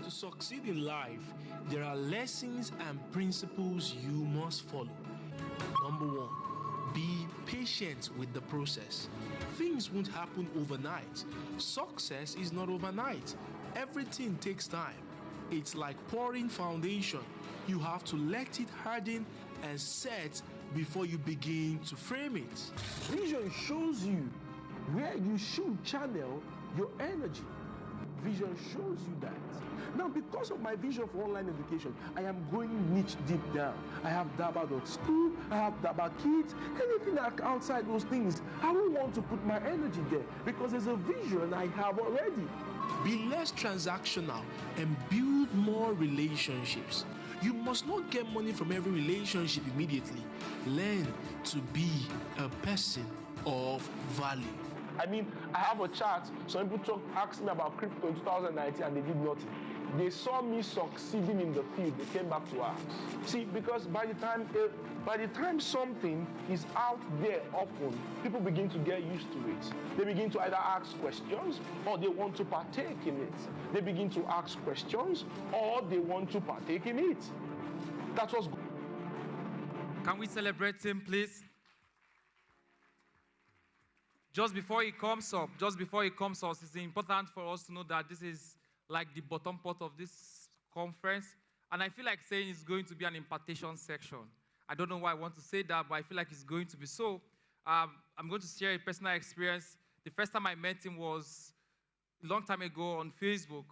To succeed in life, there are lessons and principles you must follow. Number 1, be patient with the process. Things won't happen overnight. Success is not overnight. Everything takes time. It's like pouring foundation. You have to let it harden and set before you begin to frame it. Vision shows you where you should channel your energy. Vision shows you that. Now, because of my vision for online education, I am going niche deep down. I have Daba.school, I have Daba Kids, anything outside those things. I don't want to put my energy there because there's a vision I have already. Be less transactional and build more relationships. You must not get money from every relationship immediately. Learn to be a person of value. I mean, I have a chart. Some people asked me about crypto in 2019 and they did nothing. They saw me succeeding in the field. They came back to us. See, because by the time something is out there often, people begin to get used to it. They begin to either ask questions or they want to partake in it. They begin to ask questions or they want to partake in it. That's what's good. Can we celebrate him, please? Just before he comes up, it's important for us to know that this is like the bottom part of this conference. And I feel like saying it's going to be an impartation section. I don't know why I want to say that, but I feel like it's going to be so. I'm going to share a personal experience. The first time I met him was a long time ago on Facebook.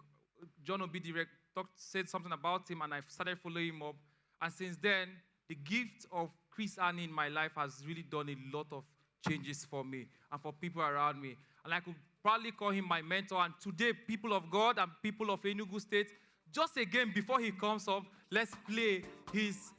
John Obi Direct said something about him, and I started following him up. And since then, the gift of Chris Ani in my life has really done a lot of changes for me and for people around me. And I could probably call him my mentor. And today, people of God and people of Enugu State, just again, before he comes up, let's play his...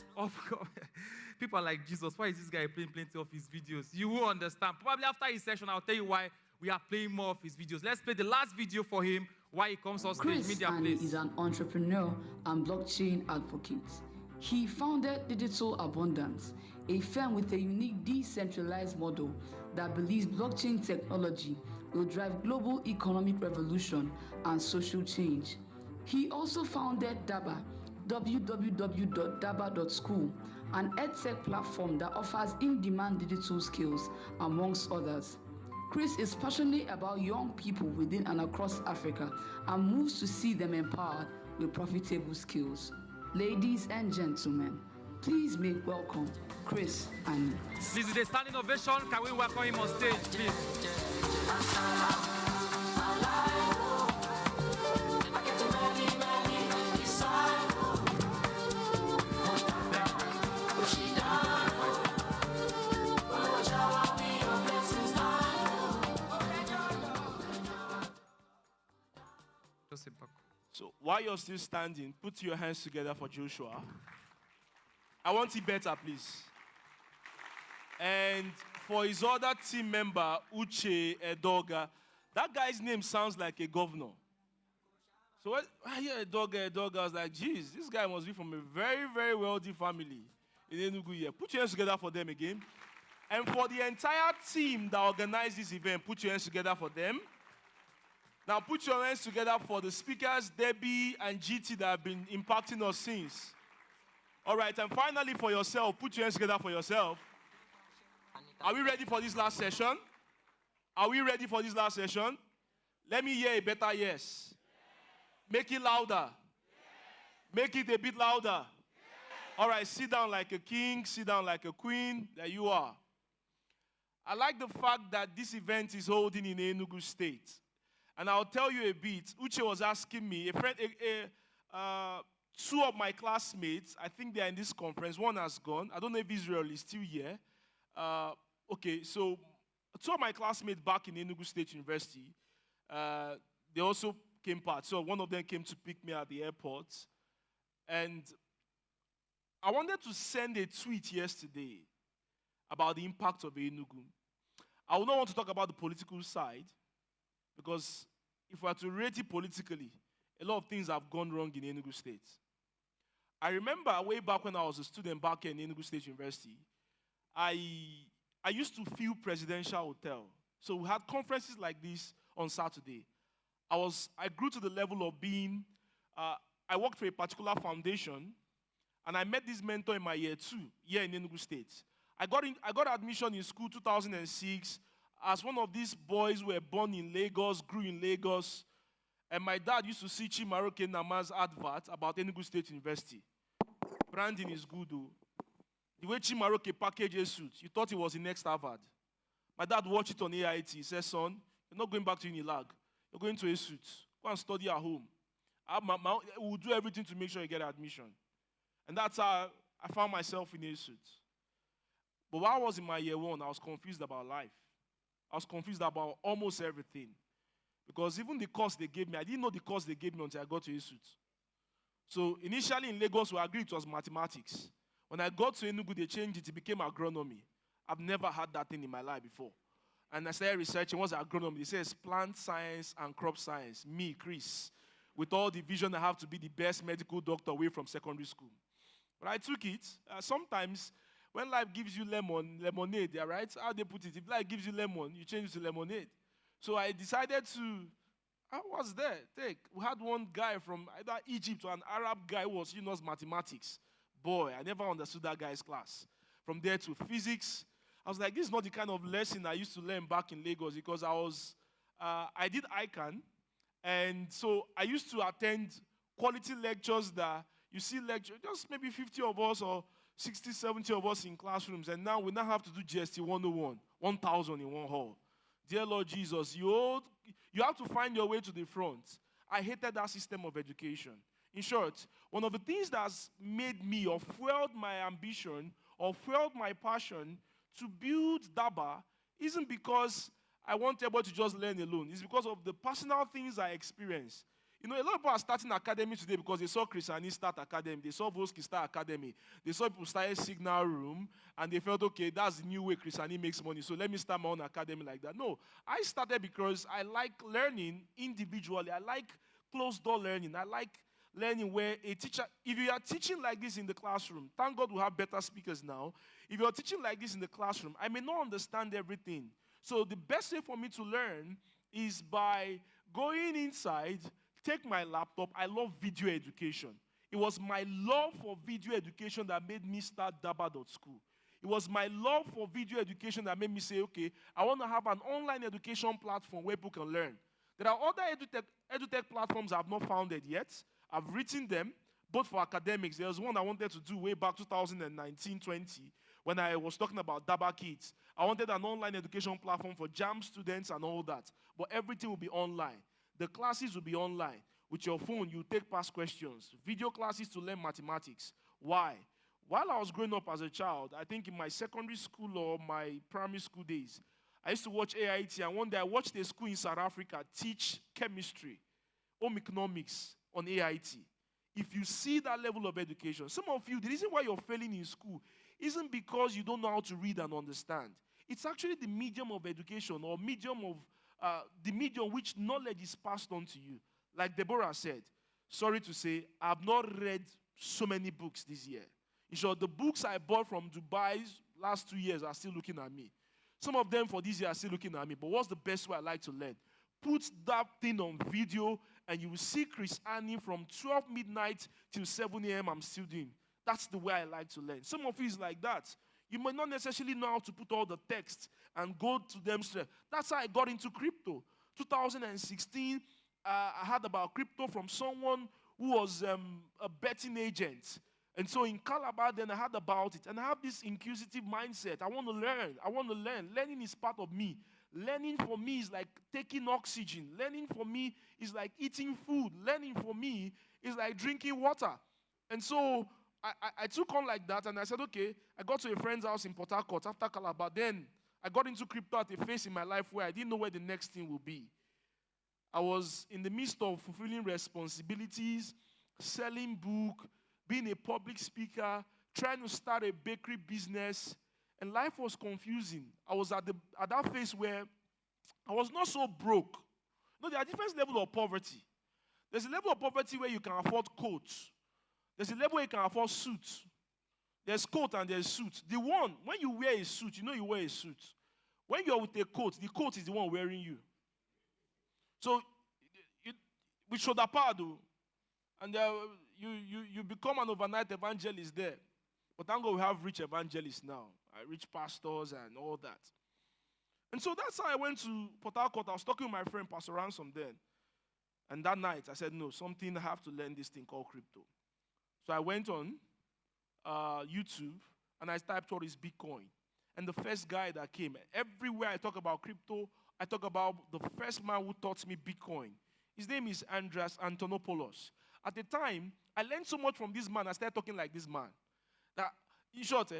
People are like, Jesus, why is this guy playing plenty of his videos? You will understand. Probably after his session, I'll tell you why we are playing more of his videos. Let's play the last video for him, why he comes on stage. Chris Ani is an entrepreneur and blockchain advocate. He founded Digital Abundance, a firm with a unique decentralized model that believes blockchain technology will drive global economic revolution and social change. He also founded Daba, www.daba.school, an edtech platform that offers in-demand digital skills, amongst others. Chris is passionate about young people within and across Africa and moves to see them empowered with profitable skills. Ladies and gentlemen, please make welcome Chris Ani. Please, with a standing ovation, can we welcome him on stage, please? So while you're still standing, put your hands together for Joshua. I want it better, please. And for his other team member, Uche Edoga, that guy's name sounds like a governor. So when I hear Edoga, I was like, geez, this guy must be from a very, very wealthy family in Enugu here. Put your hands together for them again. And for the entire team that organized this event, put your hands together for them. Now put your hands together for the speakers, Debbie and GT, that have been impacting us since. All right, and finally for yourself, put your hands together for yourself. Are we ready for this last session? Are we ready for this last session? Let me hear a better yes. Make it louder. Make it a bit louder. All right, sit down like a king, sit down like a queen. There you are. I like the fact that this event is holding in Enugu State. And I'll tell you a bit. Uche was asking me, two of my classmates, I think they're in this conference. One has gone. I don't know if Israel is still here. Okay, so two of my classmates back in Enugu State University, they also came part. So one of them came to pick me at the airport. And I wanted to send a tweet yesterday about the impact of Enugu. I would not want to talk about the political side, because if we are to rate it politically, a lot of things have gone wrong in Enugu State. I remember way back when I was a student back in Enugu State University, I used to feel Presidential Hotel. So we had conferences like this on Saturday. I grew to the level of being I worked for a particular foundation, and I met this mentor in my year 2, here in Enugu State. I got admission in school 2006 as one of these boys who were born in Lagos, grew in Lagos. And my dad used to see Chimaroke Nama's advert about Enugu State University. Branding is good, though. The way Chimaroke packaged his suit, you thought he was the next Harvard. My dad watched it on AIT. He said, son, you're not going back to Unilag. You're going to a suit. Go and study at home. We'll do everything to make sure you get admission. And that's how I found myself in a suit. But while I was in my year 1, I was confused about life. I was confused about almost everything. Because even the course they gave me, I didn't know the course they gave me until I got to a suit. So initially in Lagos, we agreed it was mathematics. When I got to Enugu, they changed it. It became agronomy. I've never had that thing in my life before. And I started researching what's agronomy. They say it's plant science and crop science. Me, Chris, with all the vision I have to be the best medical doctor away from secondary school. But I took it. Sometimes when life gives you lemonade, right? How they put it? If life gives you lemon, you change it to lemonade. So I decided to, what's there? We had one guy from either Egypt or an Arab guy who was us mathematics. Boy, I never understood that guy's class. From there to physics, I was like, this is not the kind of lesson I used to learn back in Lagos because I did ICANN. And so I used to attend quality lectures that you see just maybe 50 of us or 60, 70 of us in classrooms. And now we now have to do GST 101, 1,000 in one hall. Dear Lord Jesus, you have to find your way to the front. I hated that system of education. In short, one of the things that's made me or fueled my ambition or fueled my passion to build Daba isn't because I want everybody to just learn alone. It's because of the personal things I experienced. A lot of people are starting academy today because they saw Chris Ani start academy. They saw Voski start academy. They saw people start Signal Room, and they felt, okay, that's the new way Chris Ani makes money, so let me start my own academy like that. No, I started because I like learning individually. I like closed-door learning. I like learning where a teacher, if you are teaching like this in the classroom, thank God we have better speakers now. If you're teaching like this in the classroom, I may not understand everything. So the best way for me to learn is by going inside, take my laptop. I love video education. It was my love for video education that made me start Daba.school. It was my love for video education that made me say, okay, I want to have an online education platform where people can learn. There are other edutech platforms I've not founded yet. I've written them, both for academics. There was one I wanted to do way back 2019-20 when I was talking about Daba Kids. I wanted an online education platform for JAM students and all that. But everything will be online. The classes will be online. With your phone, you take past questions. Video classes to learn mathematics. Why? While I was growing up as a child, I think in my secondary school or my primary school days, I used to watch AIT, and one day I watched a school in South Africa teach chemistry, home economics on AIT. If you see that level of education, some of you, the reason why you're failing in school isn't because you don't know how to read and understand. It's actually the medium of education or the medium which knowledge is passed on to you. Like Deborah said, sorry to say, I have not read so many books this year. In short, the books I bought from Dubai last 2 years are still looking at me. Some of them for this year are still looking at me. But what's the best way I like to learn? Put that thing on video, and you will see Chris Ani from 12 midnight till 7 a.m. I'm still doing. That's the way I like to learn. Some of you is like that. You might not necessarily know how to put all the text and go to them straight. That's how I got into crypto. 2016, I heard about crypto from someone who was a betting agent. And so in Calabar, then I heard about it. And I have this inquisitive mindset. I want to learn. I want to learn. Learning is part of me. Learning for me is like taking oxygen. Learning for me is like eating food. Learning for me is like drinking water. And so I took on like that, and I said, okay, I got to a friend's house in Port Harcourt after Calabar. Then I got into crypto at a phase in my life where I didn't know where the next thing would be. I was in the midst of fulfilling responsibilities, selling book, being a public speaker, trying to start a bakery business, and life was confusing. I was at that phase where I was not so broke. No, there are different levels of poverty. There's a level of poverty where you can afford coats. There's a level where you can afford suits. There's coat and there's suit. The one, when you wear a suit, you know you wear a suit. When you're with a coat, the coat is the one wearing you. So, with shoulder pad, And you become an overnight evangelist there. But thank God we have rich evangelists now, rich pastors and all that. And so that's how I went to Port Harcourt. I was talking with my friend, Pastor Ransom, then. And that night, I said, no, I have to learn this thing called crypto. So I went on YouTube, and I typed what is Bitcoin. And the first guy that came, everywhere I talk about crypto, I talk about the first man who taught me Bitcoin. His name is Andreas Antonopoulos. At the time, I learned so much from this man, I started talking like this man. That, in short,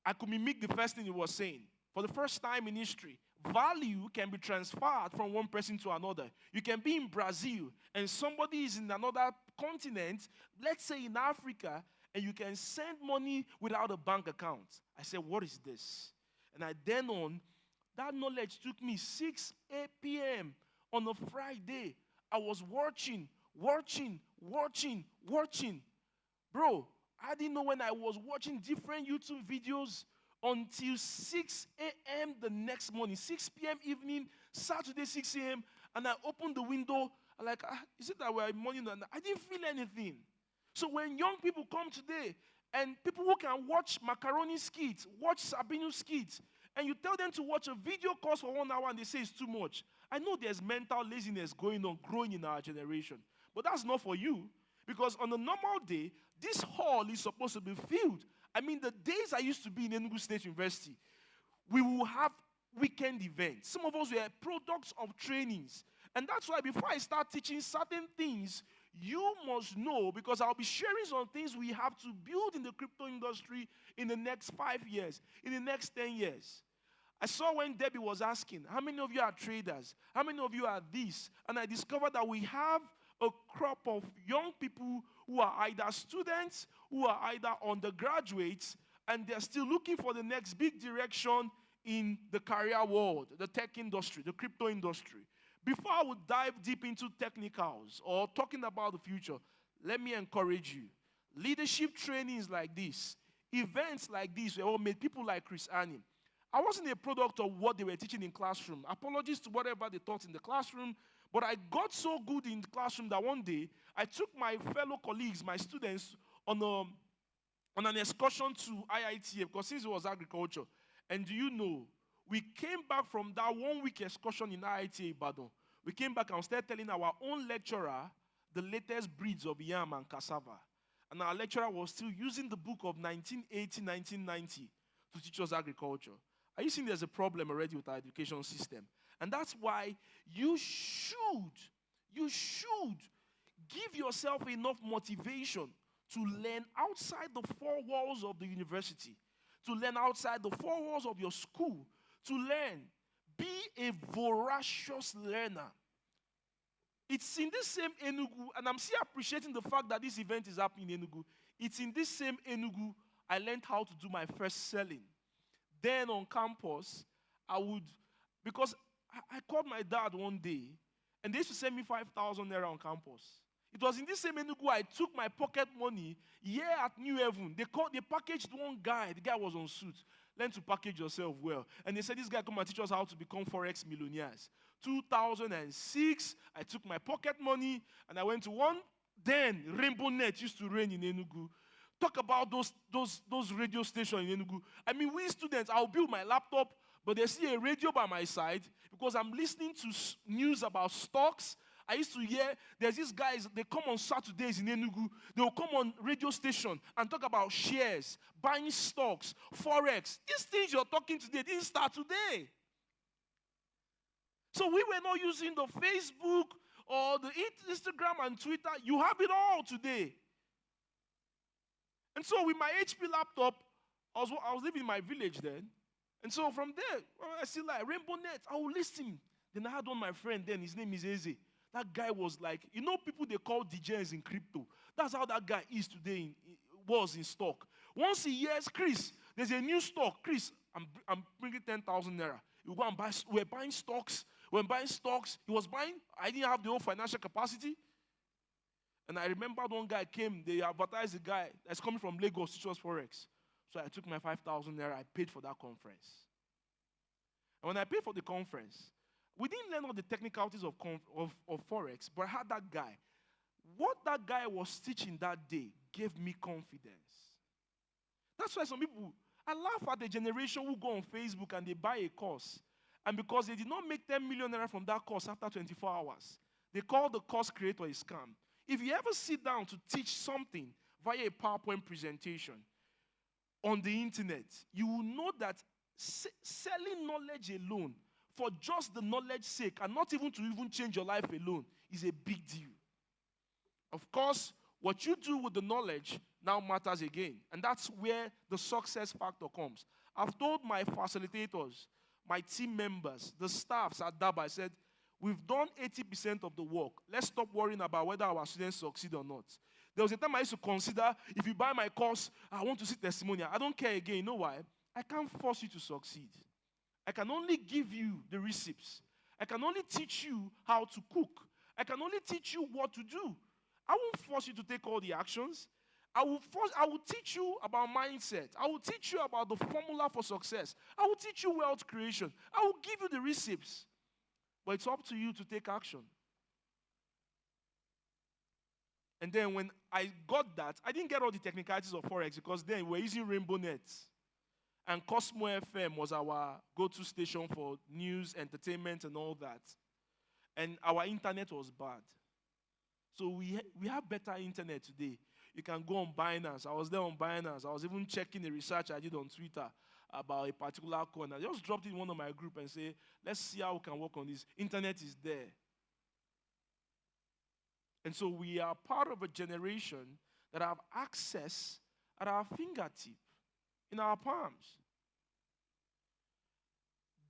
I could mimic the first thing he was saying. For the first time in history, value can be transferred from one person to another. You can be in Brazil and somebody is in another continent, let's say in Africa, and you can send money without a bank account. I said, what is this? And that knowledge took me 6, 8 p.m. on a Friday. I was watching. Bro, I didn't know when I was watching different YouTube videos until 6 a.m. the next morning, 6 p.m. evening, Saturday, 6 a.m., and I opened the window. I'm like, is it that we're in morning? And I didn't feel anything. So when young people come today, and people who can watch macaroni skits, watch Sabino skits, and you tell them to watch a video course for 1 hour and they say it's too much. I know there's mental laziness growing in our generation. But that's not for you. Because on a normal day, this hall is supposed to be filled. I mean, the days I used to be in Enugu State University, we will have weekend events. Some of us were products of trainings. And that's why before I start teaching certain things, you must know, because I'll be sharing some things we have to build in the crypto industry in the next 5 years, in the next 10 years. I saw when Debbie was asking, how many of you are traders? How many of you are this? And I discovered that we have a crop of young people who are either students, who are either undergraduates, and they're still looking for the next big direction in the career world, the tech industry, the crypto industry. Before I would dive deep into technicals or talking about the future, let me encourage you. Leadership trainings like this, events like this, were all made people like Chris Annie. I wasn't a product of what they were teaching in classroom. Apologies to whatever they taught in the classroom, but I got so good in the classroom that one day I took my fellow colleagues, my students, on an excursion to IITA, because since it was agriculture. And do you know, we came back from that 1 week excursion in IITA Ibadan. We came back and started telling our own lecturer the latest breeds of yam and cassava. And our lecturer was still using the book of 1980, 1990 to teach us agriculture. Are you seeing there's a problem already with our education system? And that's why you should give yourself enough motivation to learn outside the 4 walls of the university, to learn outside the 4 walls of your school, to learn. Be a voracious learner. It's in this same Enugu, and I'm still appreciating the fact that this event is happening in Enugu. It's in this same Enugu I learned how to do my first selling. Then on campus, because I called my dad one day, and they used to send me 5,000 naira on campus. It was in this same Enugu I took my pocket money here at New Haven. They packaged one guy. The guy was on suit. Learn to package yourself well. And they said, this guy come and teach us how to become Forex millionaires. 2006, I took my pocket money, and I went to one. Then Rainbow Net used to reign in Enugu. Talk about those radio stations in Enugu. I mean, we students, I'll build my laptop, but they see a radio by my side because I'm listening to news about stocks. I used to hear, there's these guys, they come on Saturdays in Enugu. They will come on radio station and talk about shares, buying stocks, Forex. These things you're talking today didn't start today. So we were not using the Facebook or the Instagram and Twitter. You have it all today. And so with my HP laptop, I was living in my village then. And so from there, I see like Rainbow Net. I will listen. Then I had one my friend then. His name is Eze. That guy was like, you know people they call DJs in crypto. That's how that guy is today, was in stock. Once he hears, Chris, there's a new stock. Chris, I'm bringing 10,000 naira. You go and buy. We're buying stocks. When buying stocks, he was buying. I didn't have the whole financial capacity. And I remember one guy came, they advertised a guy that's coming from Lagos to teach us Forex. So I took my 5,000 naira, I paid for that conference. And when I paid for the conference, we didn't learn all the technicalities of Forex, but I had that guy. what that guy was teaching that day gave me confidence. That's why some people, I laugh at the generation who go on Facebook and they buy a course. And because they did not make 10 million naira from that course after 24 hours, they call the course creator a scam. If you ever sit down to teach something via a PowerPoint presentation on the internet, you will know that selling knowledge alone for just the knowledge's sake and not even to even change your life alone is a big deal. Of course, what you do with the knowledge now matters again. And that's where the success factor comes. I've told my facilitators, my team members, the staffs at DABA, I said, we've done 80% of the work. Let's stop worrying about whether our students succeed or not. There was a time I used to consider, if you buy my course, I want to see testimonial. I don't care again. You know why? I can't force you to succeed. I can only give you the receipts. I can only teach you how to cook. I can only teach you what to do. I won't force you to take all the actions. I will teach you about mindset. I will teach you about the formula for success. I will teach you wealth creation. I will give you the receipts. But it's up to you to take action. And then when I got that, I didn't get all the technicalities of Forex because then we're using Rainbow Nets. And Cosmo FM was our go-to station for news, entertainment, and all that. And our internet was bad. So we have better internet today. You can go on Binance. I was there on Binance. I was even checking the research I did on Twitter about a particular coin. I just dropped it in one of my group and say, let's see how we can work on this. Internet is there. And so we are part of a generation that have access at our fingertip, in our palms.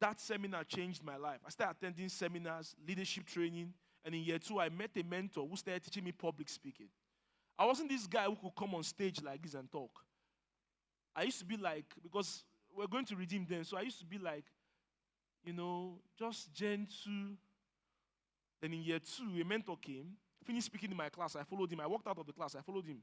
That seminar changed my life. I started attending seminars, leadership training, and in year 2, I met a mentor who started teaching me public speaking. I wasn't this guy who could come on stage like this and talk. I used to be like, because we're going to redeem them, so I used to be like, just gentle. Then in year 2, a mentor came, finished speaking in my class. I followed him. I walked out of the class. I followed him.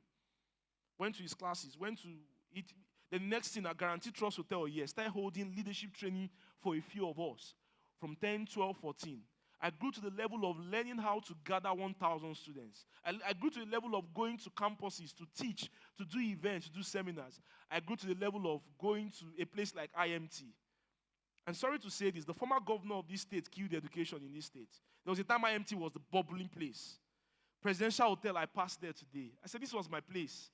Went to his classes. Went to it. The next thing, I Guaranteed Trust Hotel, started holding leadership training for a few of us from 10, 12, 14. I grew to the level of learning how to gather 1,000 students. I grew to the level of going to campuses to teach, to do events, to do seminars. I grew to the level of going to a place like IMT. And sorry to say this, the former governor of this state killed education in this state. There was a time IMT was the bubbling place. Presidential Hotel, I passed there today. I said, this was my place.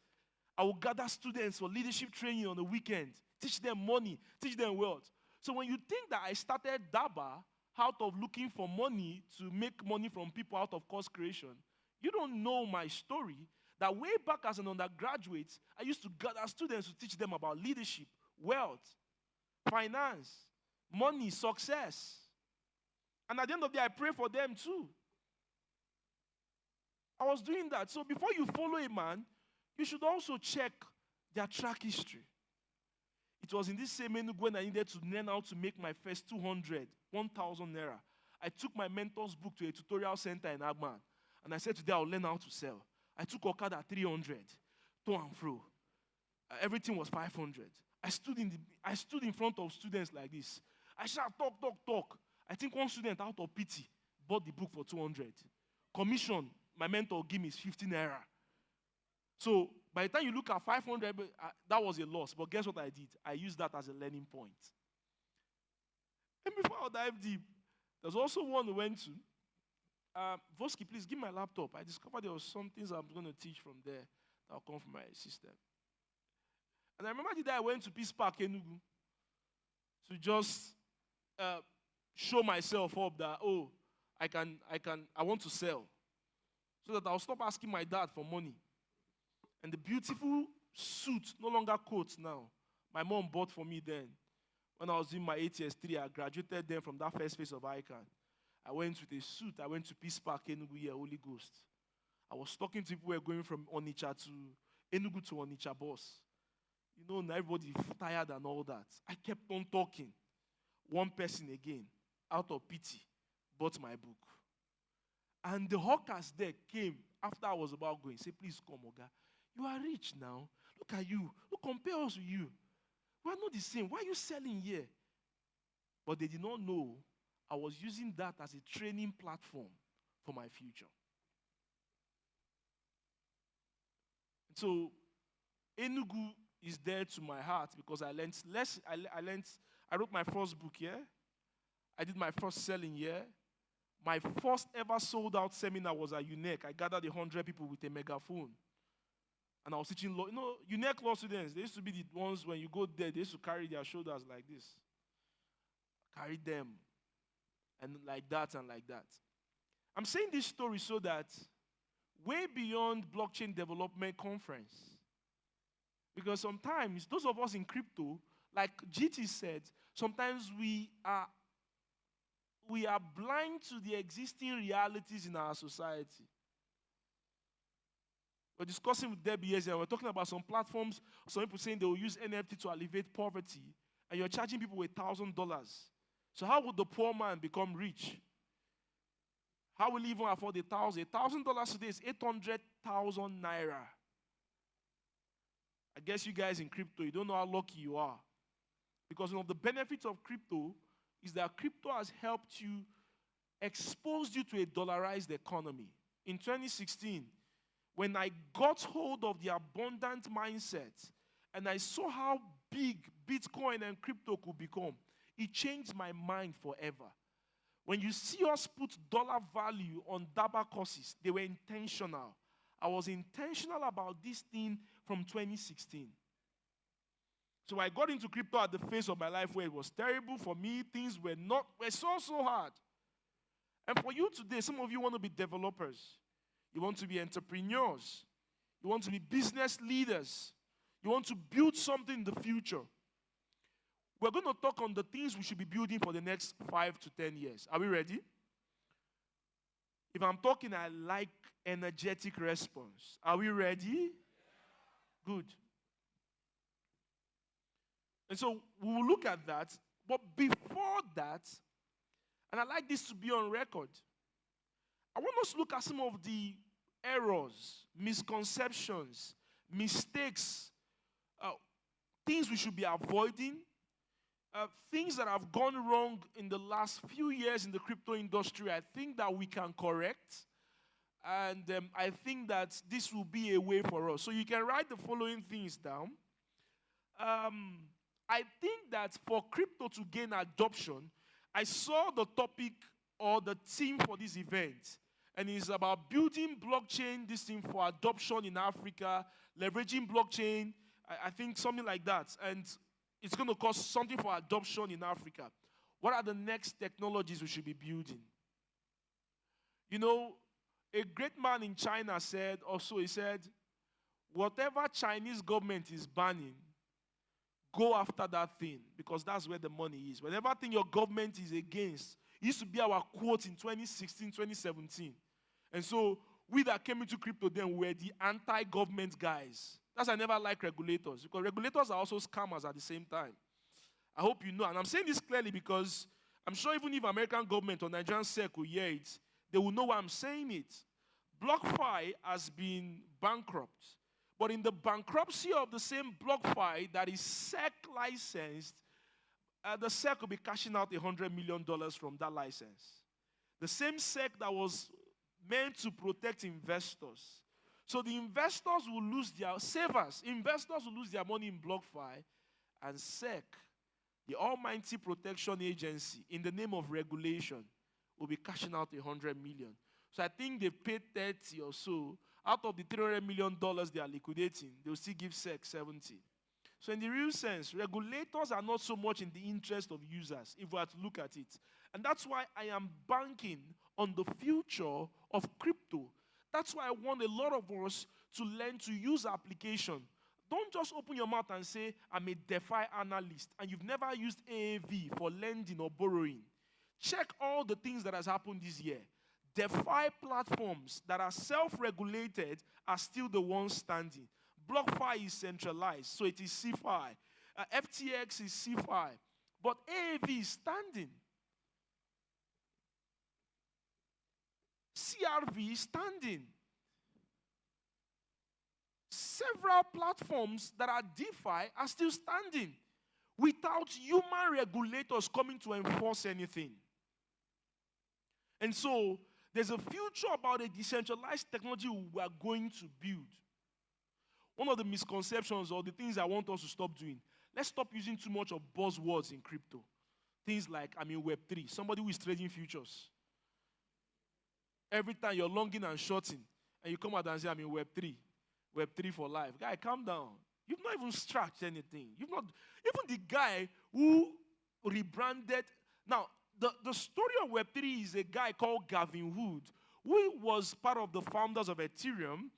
I will gather students for leadership training on the weekend, teach them money, teach them wealth. So when you think that I started DABA out of looking for money to make money from people out of course creation, you don't know my story, that way back as an undergraduate, I used to gather students to teach them about leadership, wealth, finance, money, success. And at the end of the day, I pray for them too. I was doing that. So before you follow a man, you should also check their track history. It was in this same Enugu when I needed to learn how to make my first 1,000 naira. I took my mentor's book to a tutorial center in Agman. And I said, today I'll learn how to sell. I took Okada 300, to and fro. Everything was 500. I stood in front of students like this. I shout, talk. I think one student out of pity bought the book for 200. Commission, my mentor gave me is 50 naira. So by the time you look at 500, that was a loss. But guess what I did? I used that as a learning point. And before I dive deep, there's also one we went to. Voski, please give my laptop. I discovered there was some things I'm going to teach from there that will come from my system. And I remember the day I went to Peace Park, Enugu, to just show myself up that, I want to sell. So that I'll stop asking my dad for money. And the beautiful suit, no longer coat now, my mom bought for me then. When I was doing my ATS3, I graduated then from that first phase of ICANN. I went with a suit. I went to Peace Park, Enugu, Holy Ghost. I was talking to people who were going from Onitsha to Enugu to Onitsha bus. Now everybody tired and all that. I kept on talking. One person again, out of pity, bought my book. And the hawkers there came after I was about going. Say, please come, Oga. You are rich now. Look at you. Look, compare us with you. We are not the same. Why are you selling here? But they did not know I was using that as a training platform for my future. So Enugu is dear to my heart because I learned less. I wrote my first book here. I did my first selling here. My first ever sold out seminar was at UNEC. I gathered 100 people with a megaphone. And I was teaching law. UNEC law students, they used to be the ones when you go there, they used to carry their shoulders like this. Carry them. And like that and like that. I'm saying this story so that way beyond blockchain development conference. Because sometimes, those of us in crypto, like GT said, sometimes we are blind to the existing realities in our society. We're discussing with Debbie yesterday, we're talking about some platforms, some people saying they will use NFT to alleviate poverty, and you're charging people $1,000. So how would the poor man become rich? How will he even afford $1,000? $1,000 today is 800,000 naira. I guess you guys in crypto, you don't know how lucky you are. Because one of the benefits of crypto is that crypto has helped you, exposed you to a dollarized economy. In 2016, when I got hold of the abundant mindset and I saw how big Bitcoin and crypto could become, it changed my mind forever. When you see us put dollar value on DABA courses, they were intentional. I was intentional about this thing from 2016. So I got into crypto at the phase of my life where it was terrible for me. Things were so hard. And for you today, some of you want to be developers. You want to be entrepreneurs. You want to be business leaders. You want to build something in the future. We're going to talk on the things we should be building for the next 5 to 10 years. Are we ready? If I'm talking, I like energetic response. Are we ready? Good. And so we will look at that. But before that, and I'd like this to be on record, I want us to look at some of the errors, misconceptions, mistakes, things we should be avoiding, things that have gone wrong in the last few years in the crypto industry. I think that we can correct. And I think that this will be a way for us. So you can write the following things down. I think that for crypto to gain adoption, I saw the topic or the theme for this event. And it's about building blockchain, this thing for adoption in Africa, leveraging blockchain, I think something like that. And it's going to cost something for adoption in Africa. What are the next technologies we should be building? You know, a great man in China said, he said, whatever Chinese government is banning, go after that thing because that's where the money is. Whatever thing your government is against, it used to be our quote in 2016, 2017. And so we that came into crypto then were the anti-government guys. That's why I never like regulators because regulators are also scammers at the same time. I hope you know. And I'm saying this clearly because I'm sure even if American government or Nigerian SEC will hear it, they will know why I'm saying it. BlockFi has been bankrupt. But in the bankruptcy of the same BlockFi that is SEC licensed, the SEC will be cashing out $100 million from that license. The same SEC that was meant to protect investors. So the investors will lose their savers. Investors will lose their money in BlockFi. And SEC, the Almighty Protection Agency, in the name of regulation, will be cashing out $100 million. So I think they paid 30 or so. Out of the $300 million they are liquidating, they'll still give SEC 70. So in the real sense, regulators are not so much in the interest of users, if we are to look at it. And that's why I am banking on the future of crypto. That's why I want a lot of us to learn to use application. Don't just open your mouth and say, I'm a DeFi analyst, and you've never used AAV for lending or borrowing. Check all the things that has happened this year. DeFi platforms that are self-regulated are still the ones standing. BlockFi is centralized, so it is CeFi. FTX is CeFi. But AAV is standing. CRV is standing. Several platforms that are DeFi are still standing without human regulators coming to enforce anything. And so, there's a future about a decentralized technology we are going to build. one of the misconceptions or the things I want us to stop doing, let's stop using too much of buzzwords in crypto. Things like, Web3, somebody who is trading futures. Every time you're longing and shorting, and you come out and say, Web3. Web3 for life. Guy, calm down. You've not even scratched anything. You've not, even the guy who rebranded. Now, the story of Web3 is a guy called Gavin Wood, who was part of the founders of Ethereum,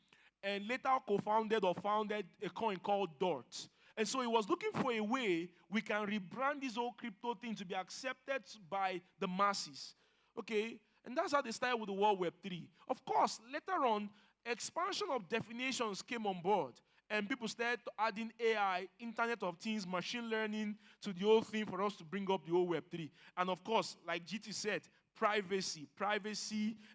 and later co-founded or founded a coin called DOT. And so he was looking for a way we can rebrand this whole crypto thing to be accepted by the masses. Okay? And that's how they started with the word Web3. Of course, later on, expansion of definitions came on board. And people started adding AI, Internet of Things, machine learning to the whole thing for us to bring up the whole Web3. And of course, like GT said, privacy,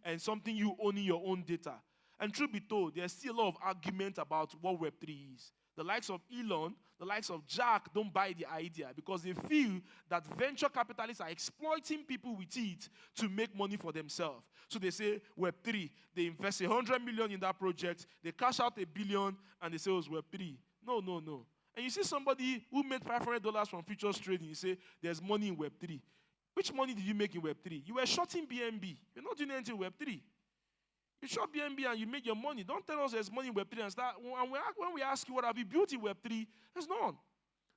and something you own in your own data. And truth be told, there's still a lot of argument about what Web3 is. The likes of Elon, the likes of Jack don't buy the idea because they feel that venture capitalists are exploiting people with it to make money for themselves. So they say Web3, they invest $100 million in that project, they cash out $1 billion, and they say it was Web3. No. And you see somebody who made $500 from futures trading, you say there's money in Web3. Which money did you make in Web3? You were shorting BNB. You're not doing anything in Web3. You short BNB and you make your money. Don't tell us there's money in Web3 and start. When we ask you what have you built in Web3, there's none.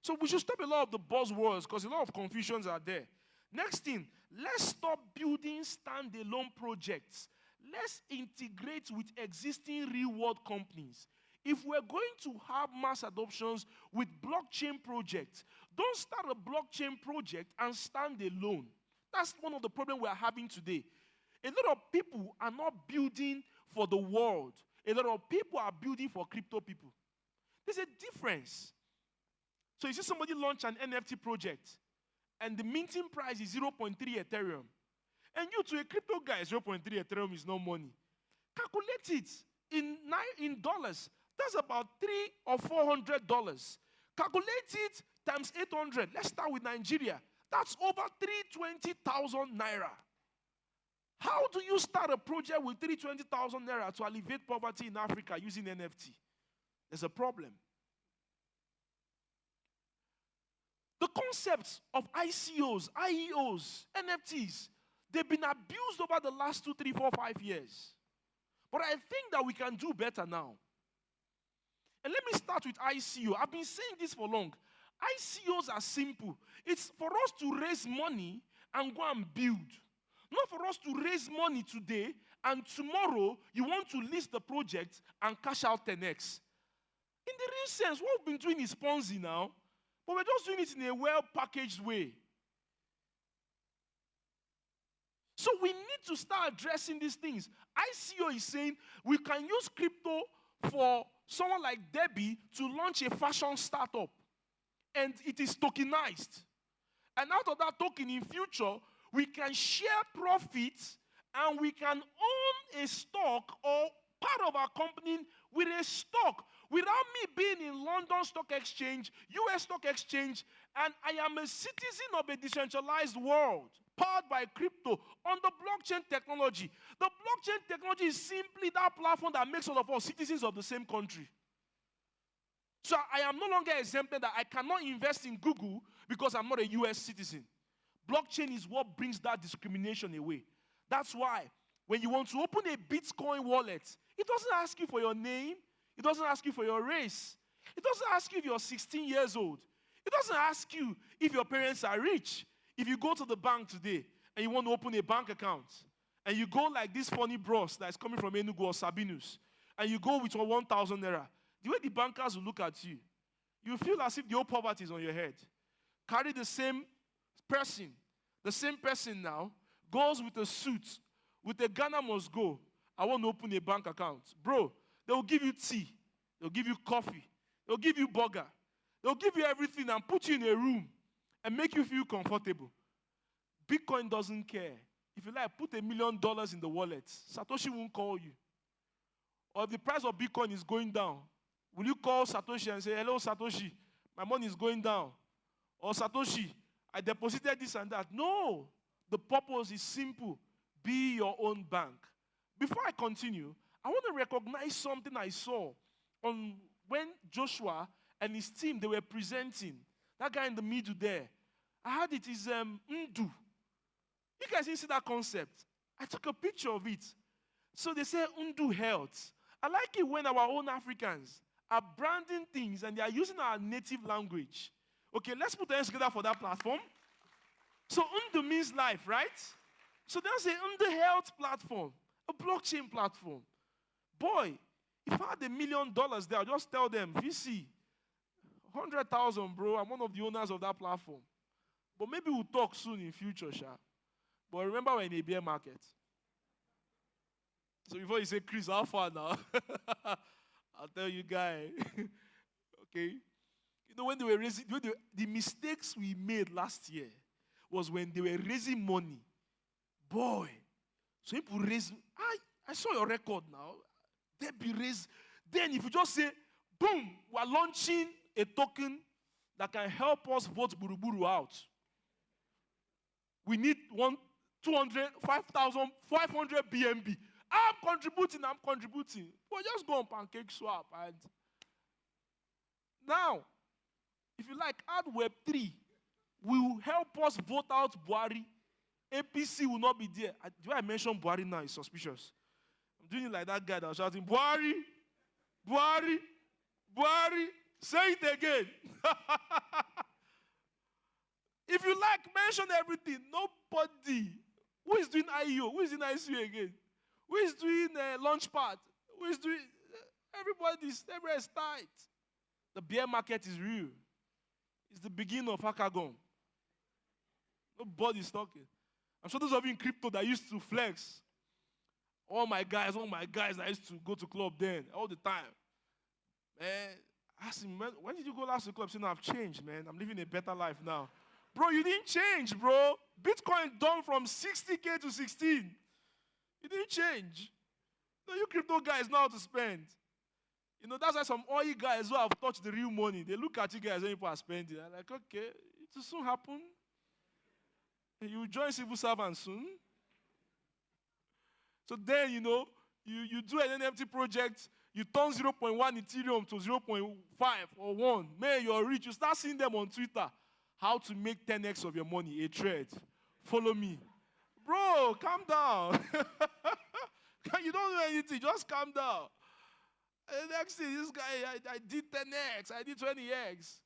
So we should stop a lot of the buzzwords because a lot of confusions are there. Next thing, let's stop building standalone projects. Let's integrate with existing real-world companies. If we're going to have mass adoptions with blockchain projects, don't start a blockchain project and stand alone. That's one of the problems we're having today. A lot of people are not building for the world. A lot of people are building for crypto people. There's a difference. So you see somebody launch an NFT project, and the minting price is 0.3 Ethereum. And you, to a crypto guy, 0.3 Ethereum is no money. Calculate it in dollars. That's about $300 or $400. Calculate it times 800. Let's start with Nigeria. That's over 320,000 naira. How do you start a project with 320,000 naira to alleviate poverty in Africa using NFT? There's a problem. The concepts of ICOs, IEOs, NFTs, they've been abused over the last 2, 3, 4, 5 years. But I think that we can do better now. And let me start with ICO. I've been saying this for long. ICOs are simple. It's for us to raise money and go and build. Not for us to raise money today and tomorrow you want to list the project and cash out 10x. In the real sense, what we've been doing is Ponzi now, but we're just doing it in a well-packaged way. So we need to start addressing these things. ICO is saying we can use crypto for someone like Debbie to launch a fashion startup. And it is tokenized. And out of that token in future, we can share profits and we can own a stock or part of our company with a stock without me being in London Stock Exchange, US Stock Exchange, and I am a citizen of a decentralized world powered by crypto on the blockchain technology. The blockchain technology is simply that platform that makes all of us citizens of the same country. So I am no longer exempted that I cannot invest in Google because I'm not a US citizen. Blockchain is what brings that discrimination away. That's why when you want to open a Bitcoin wallet, it doesn't ask you for your name. It doesn't ask you for your race. It doesn't ask you if you're 16 years old. It doesn't ask you if your parents are rich. If you go to the bank today and you want to open a bank account, and you go like this funny bros that's coming from Enugu or Sabinus, and you go with your 1,000 naira, the way the bankers will look at you, you feel as if the whole poverty is on your head. Carry the same person now, goes with a suit, with a Ghana must go. I want to open a bank account. Bro, they'll give you tea. They'll give you coffee. They'll give you burger. They'll give you everything and put you in a room and make you feel comfortable. Bitcoin doesn't care. If you like, put $1 million in the wallet. Satoshi won't call you. Or if the price of Bitcoin is going down, will you call Satoshi and say, hello, Satoshi, my money is going down? Or Satoshi, I deposited this and that. No. The purpose is simple. Be your own bank. Before I continue, I want to recognize something I saw on when Joshua and his team, they were presenting, that guy in the middle there, I had it is Ndu. You guys didn't see that concept. I took a picture of it. So they say Ndu Health. I like it when our own Africans are branding things and they are using our native language. Okay, let's put our hands together for that platform. So Ndu means life, right? So they'll say Ndu Health platform, a blockchain platform. Boy, if I had $1 million there, I'll just tell them, VC, 100,000, bro. I'm one of the owners of that platform. But maybe we'll talk soon in future, Sha. But remember, we're in a bear market. So before you say, Chris, how far now? I'll tell you, guy. Okay? You know, when they were raising, the mistakes we made last year was when they were raising money. Boy. So people raise, I saw your record now. They be raised. Then if you just say, boom, we're launching a token that can help us vote Buruburu out. We need 5,500 BNB. I'm contributing. Well, just go on Pancake Swap. And now, if you like, add Web3 will help us vote out Buhari. APC will not be there. Do I mention Buhari now? It's suspicious. I'm doing it like that guy that was shouting, Buhari, Buhari, Buhari. Say it again. If you like, mention everything. Nobody. Who is doing IEO? Who is in ICU again? Who is doing Launchpad? Who is doing... everywhere is tight. The bear market is real. It's the beginning of Hackagon. Nobody's talking. I'm sure those of you in crypto that used to flex. All my guys that used to go to club then, all the time. Man, ask him, when did you go last to club? He said, no, I've changed, man. I'm living a better life now. Bro, you didn't change, bro. Bitcoin done from 60K to 16. You didn't change. No, you crypto guys know how to spend. You know, that's why some oil guys who have touched the real money, they look at you guys when people are spending. They're like, okay, it will soon happen. You will join civil servants soon. So then, you know, you do an NFT project, you turn 0.1 Ethereum to 0.5 or 1. Man, you're rich. You start seeing them on Twitter. How to make 10x of your money, a trade. Follow me. Bro, calm down. You don't do anything. Just calm down. And the next thing, this guy, I did 10x. I did 20x.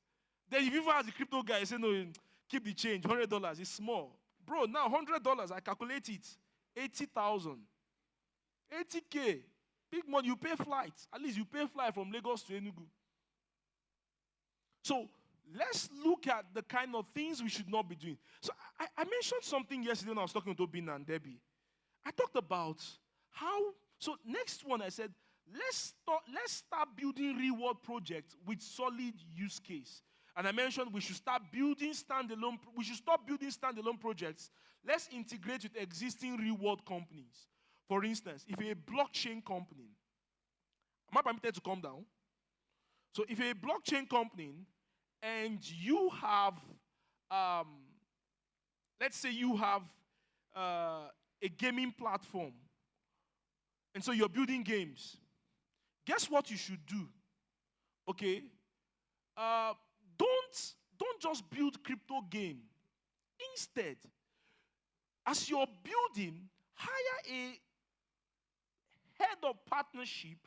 Then if you ask the crypto guy, say, no, keep the change. $100. It's small. Bro, now $100, I calculate it. 80,000. 80K. Big money. You pay flights. At least you pay flight from Lagos to Enugu. So, let's look at the kind of things we should not be doing. So I mentioned something yesterday when I was talking to Obina and Debbie. I talked about how, so next one I said, let's start building reward projects with solid use case. And I mentioned we should stop building standalone projects. Let's integrate with existing reward companies. For instance, if you're a blockchain company, am I permitted to come down? So if you're a blockchain company, and you have, let's say you have a gaming platform, and so you're building games. Guess what you should do? Okay? Don't just build crypto game. Instead, as you're building, hire a head of partnership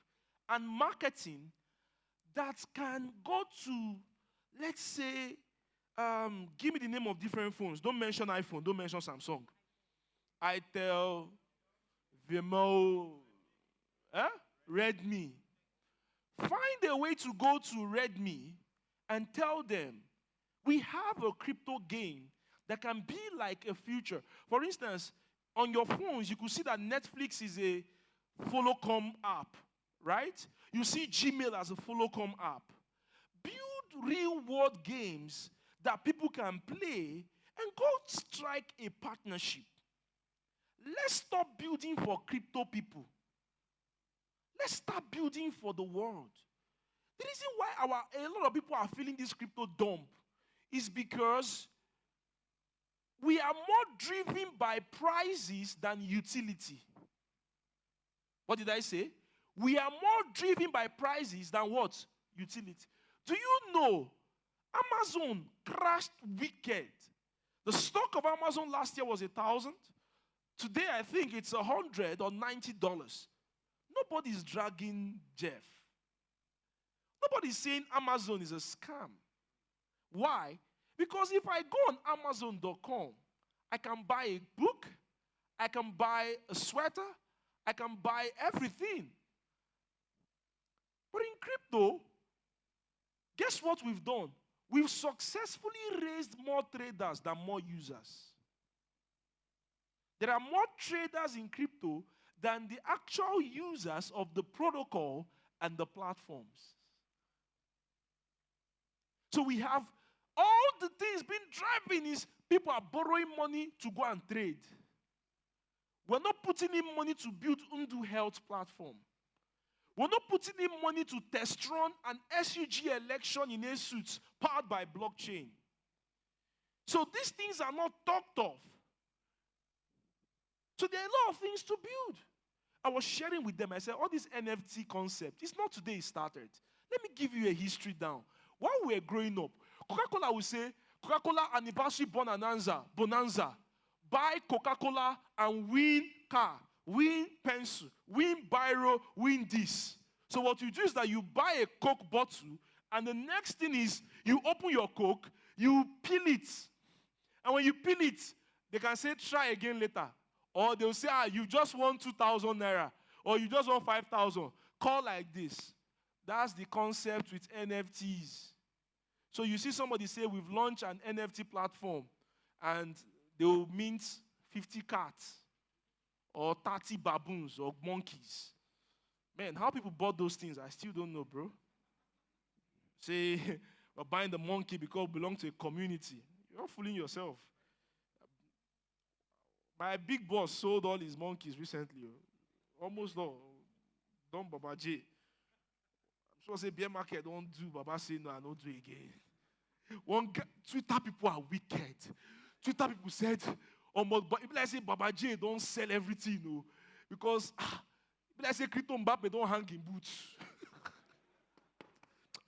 and marketing that can go to, let's say, give me the name of different phones. Don't mention iPhone. Don't mention Samsung. Itel, Vimeo, Redmi. Find a way to go to Redmi and tell them, we have a crypto game that can be like a future. For instance, on your phones, you could see that Netflix is a follow-com app, right? You see Gmail as a follow-com app. Build real-world games that people can play and go strike a partnership. Let's stop building for crypto people. Let's start building for the world. The reason why a lot of people are feeling this crypto dump is because we are more driven by prices than utility. What did I say? We are more driven by prices than what? utility. Do you know Amazon crashed wicked? The stock of Amazon last year was 1,000. Today, I think it's $100 or $90. Nobody's dragging Jeff. Nobody's saying Amazon is a scam. Why? Because if I go on Amazon.com, I can buy a book, I can buy a sweater, I can buy everything. But in crypto, guess what we've done? We've successfully raised more traders than more users. There are more traders in crypto than the actual users of the protocol and the platforms. So we have all the things being driving is people are borrowing money to go and trade. We're not putting in money to build Undu Health platform. We're not putting in money to test run an SUG election in a suit powered by blockchain. So these things are not talked of. So there are a lot of things to build. I was sharing with them. I said, all this NFT concept, it's not today it started. Let me give you a history down. While we were growing up, Coca-Cola would say, Coca-Cola anniversary bonanza. Buy Coca-Cola and win car, win pencil, win biro, win this. So what you do is that you buy a Coke bottle, and the next thing is you open your Coke, you peel it. And when you peel it, they can say, try again later. Or they'll say, you just won 2,000 naira. Or you just won 5,000. Call like this. That's the concept with NFTs. So you see somebody say, we've launched an NFT platform, and they will mint 50 cats, or 30 baboons, or monkeys. Man, how people bought those things, I still don't know, bro. Say, we're buying the monkey because it belongs to a community. You're fooling yourself. My big boss sold all his monkeys recently. Almost all. Don Baba J. I'm sure say beer market don't do, Baba say no, I don't do again. Twitter people are wicked. Twitter people said, but if I say Baba J don't sell everything, because if I say Crypto Mbappe don't hang in boots.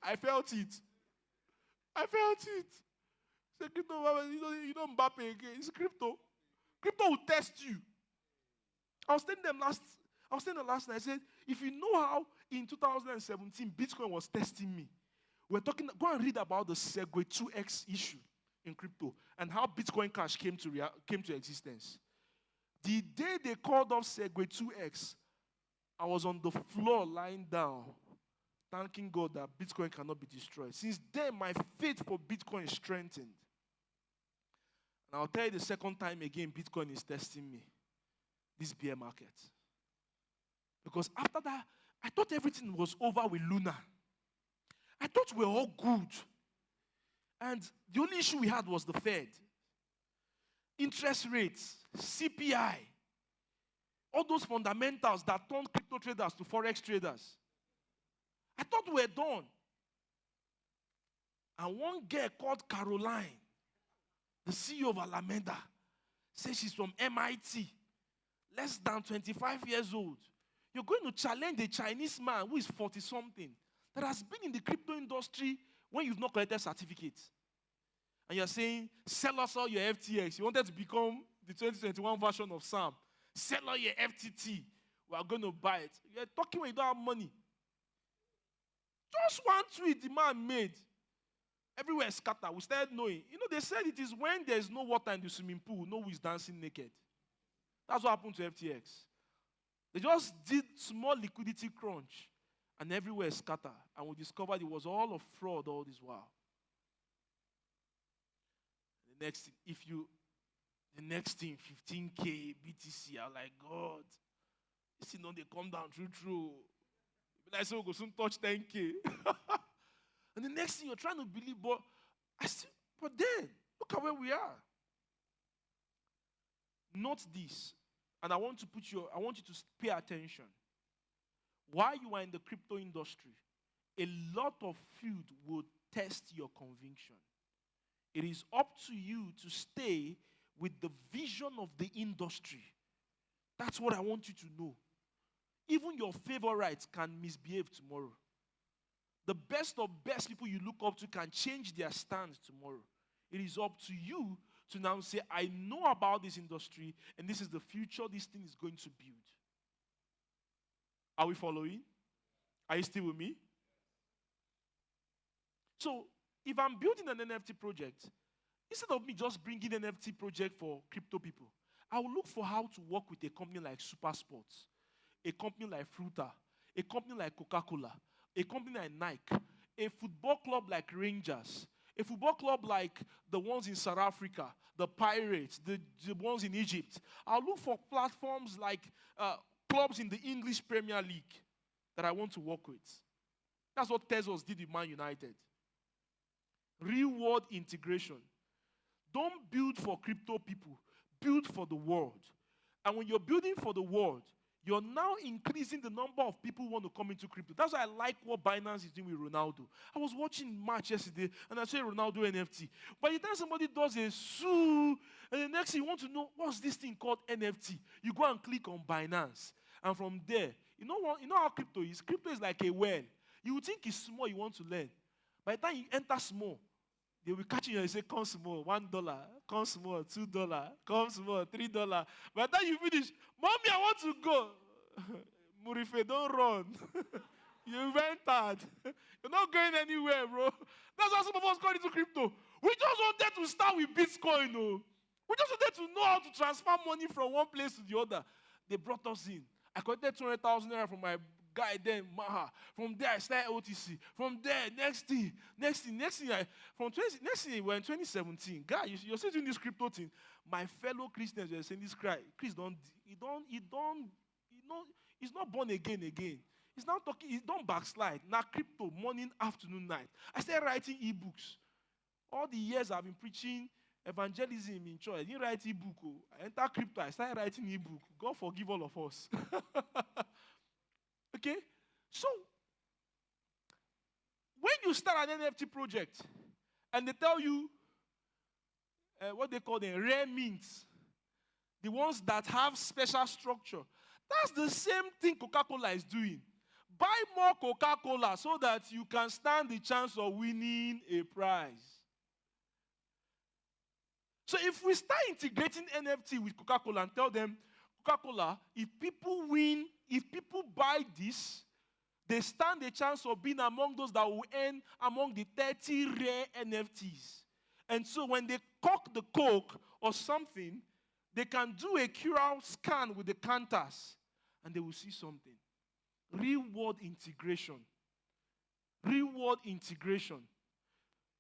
I felt it. Say Crypto Mbappe, you know Mbappe again. It's crypto. Crypto will test you. I was telling them last night, I said, if you know how in 2017 Bitcoin was testing me, we're talking, go and read about the Segway 2x issue in crypto and how Bitcoin Cash came to existence. The day they called off Segway 2x, I was on the floor lying down, thanking God that Bitcoin cannot be destroyed. Since then, my faith for Bitcoin is strengthened. And I'll tell you the second time again, Bitcoin is testing me. This bear market. Because after that, I thought everything was over with Luna. I thought we were all good. And the only issue we had was the Fed. Interest rates, CPI, all those fundamentals that turned crypto traders to forex traders. I thought we were done. And one girl called Caroline, the CEO of Alameda, says she's from MIT, less than 25 years old. You're going to challenge a Chinese man who is 40-something that has been in the crypto industry when you've not collected certificates. And you're saying, sell us all your FTX. You wanted to become the 2021 version of Sam. Sell all your FTT. We are going to buy it. You're talking when you don't have money. Just one tweet the man made. Everywhere scattered. We started knowing. They said it is when there's no water in the swimming pool, no one is dancing naked. That's what happened to FTX. They just did small liquidity crunch, and everywhere scattered. And we discovered it was all a fraud all this while. The next thing, 15K BTC. I'm like, God, this thing don't they come down true. But I said, we'll go soon touch 10K. And the next thing you're trying to believe, but then, look at where we are. Note this, and I want you to pay attention. While you are in the crypto industry, a lot of field will test your conviction. It is up to you to stay with the vision of the industry. That's what I want you to know. Even your favorites can misbehave tomorrow. The best of best people you look up to can change their stance tomorrow. It is up to you to now say, I know about this industry, and this is the future this thing is going to build. Are we following? Are you still with me? So, if I'm building an NFT project, instead of me just bringing an NFT project for crypto people, I will look for how to work with a company like Supersports, a company like Fruta, a company like Coca-Cola, a company like Nike, a football club like Rangers, a football club like the ones in South Africa, the Pirates, the ones in Egypt. I'll look for platforms like clubs in the English Premier League that I want to work with. That's what Tezos did with Man United. Real-world integration. Don't build for crypto people. Build for the world. And when you're building for the world, you're now increasing the number of people who want to come into crypto. That's why I like what Binance is doing with Ronaldo. I was watching match yesterday, and I saw Ronaldo NFT. By the time somebody does a sue, and the next thing you want to know, what's this thing called NFT? You go and click on Binance. And from there, you know how crypto is? Crypto is like a well. You would think it's small, you want to learn. By the time you enter small, they will catch you and say, come small, $1, come small, $2, come small, $3. By the time you finish, Mommy, I want to go. Murife, don't run. You entered. You're not going anywhere, bro. That's how some of us got into crypto. We just wanted to start with Bitcoin, no. We just wanted to know how to transfer money from one place to the other. They brought us in. I collected 200,000 naira from my guy then, Maha. From there, I started OTC. From there, next thing, we're in 2017. Guy, you're still doing this crypto thing. My fellow Christians were saying this cry. Chris, he's not born again. He's now talking, he don't backslide. Now crypto, morning, afternoon, night. I started writing ebooks. All the years I've been preaching evangelism in church. I didn't write ebook. I entered crypto. I started writing ebook. God forgive all of us. Okay? So, when you start an NFT project and they tell you what they call them rare mints, the ones that have special structure, that's the same thing Coca-Cola is doing. Buy more Coca-Cola so that you can stand the chance of winning a prize. So if we start integrating NFT with Coca-Cola and tell them, Coca-Cola, if people win, if people buy this, they stand a chance of being among those that will earn among the 30 rare NFTs. And so when they cork the Coke or something, they can do a QR scan with the counters and they will see something. Real-world integration. Real-world integration.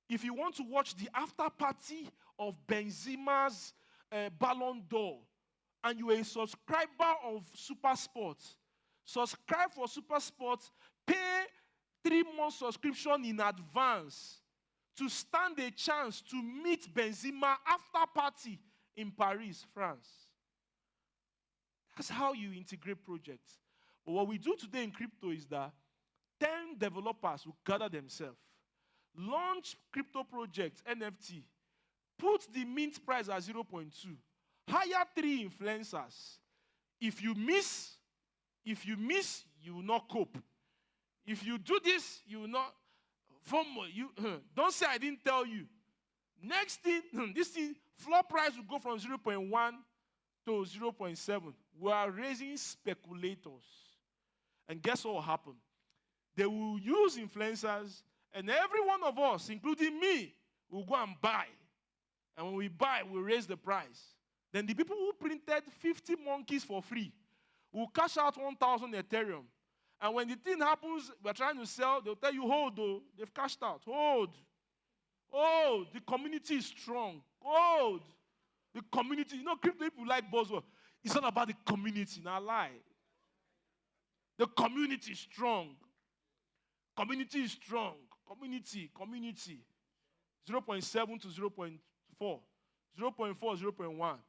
If you want to watch the after party of Benzema's Ballon d'Or, and you are a subscriber of Supersports, subscribe for Supersports, pay 3 months subscription in advance to stand a chance to meet Benzema after party in Paris, France. That's how you integrate projects. But what we do today in crypto is that 10 developers will gather themselves, launch crypto projects, NFT, put the mint price at 0.2, hire 3 influencers. If you miss, you will not cope. If you do this, you will not. Don't say I didn't tell you. Next thing, this thing, floor price will go from 0.1 to 0.7. We are raising speculators. And guess what will happen? They will use influencers, and every one of us, including me, will go and buy. And when we buy, we'll raise the price. Then the people who printed 50 monkeys for free will cash out 1,000 Ethereum. And when the thing happens, we're trying to sell, they'll tell you, hold, though. They've cashed out. Hold. Hold. The community is strong. Hold. The community. You know, crypto people like buzzword. It's not about the community. Now, lie. The community is strong. Community is strong. Community. 0.7 to 0.4. 0.4, 0.1.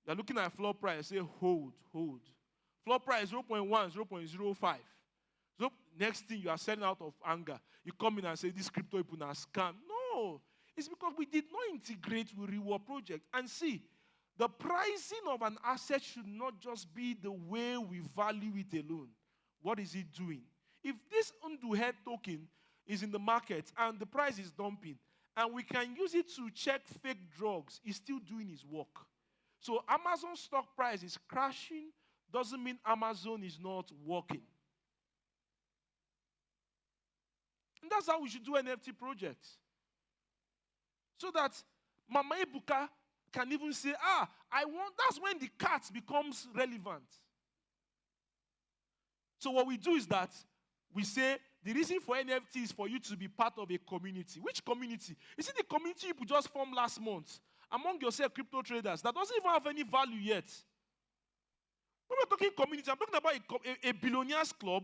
You're looking at floor price. Say, hold. Floor price 0.1, 0.05. So next thing, you are selling out of anger. You come in and say, this crypto people are scam. No. It's because we did not integrate with reward project. And see, the pricing of an asset should not just be the way we value it alone. What is it doing? if this Undu head token is in the market and the price is dumping, and we can use it to check fake drugs, he's still doing his work. So Amazon stock price is crashing, doesn't mean Amazon is not working. And that's how we should do NFT projects. So that Mama Ebuka can even say, that's when the cat becomes relevant. So what we do is that we say the reason for NFT is for you to be part of a community. Which community? Is it the community you just formed last month among yourself crypto traders that doesn't even have any value yet? When we're talking community, I'm talking about a billionaires club.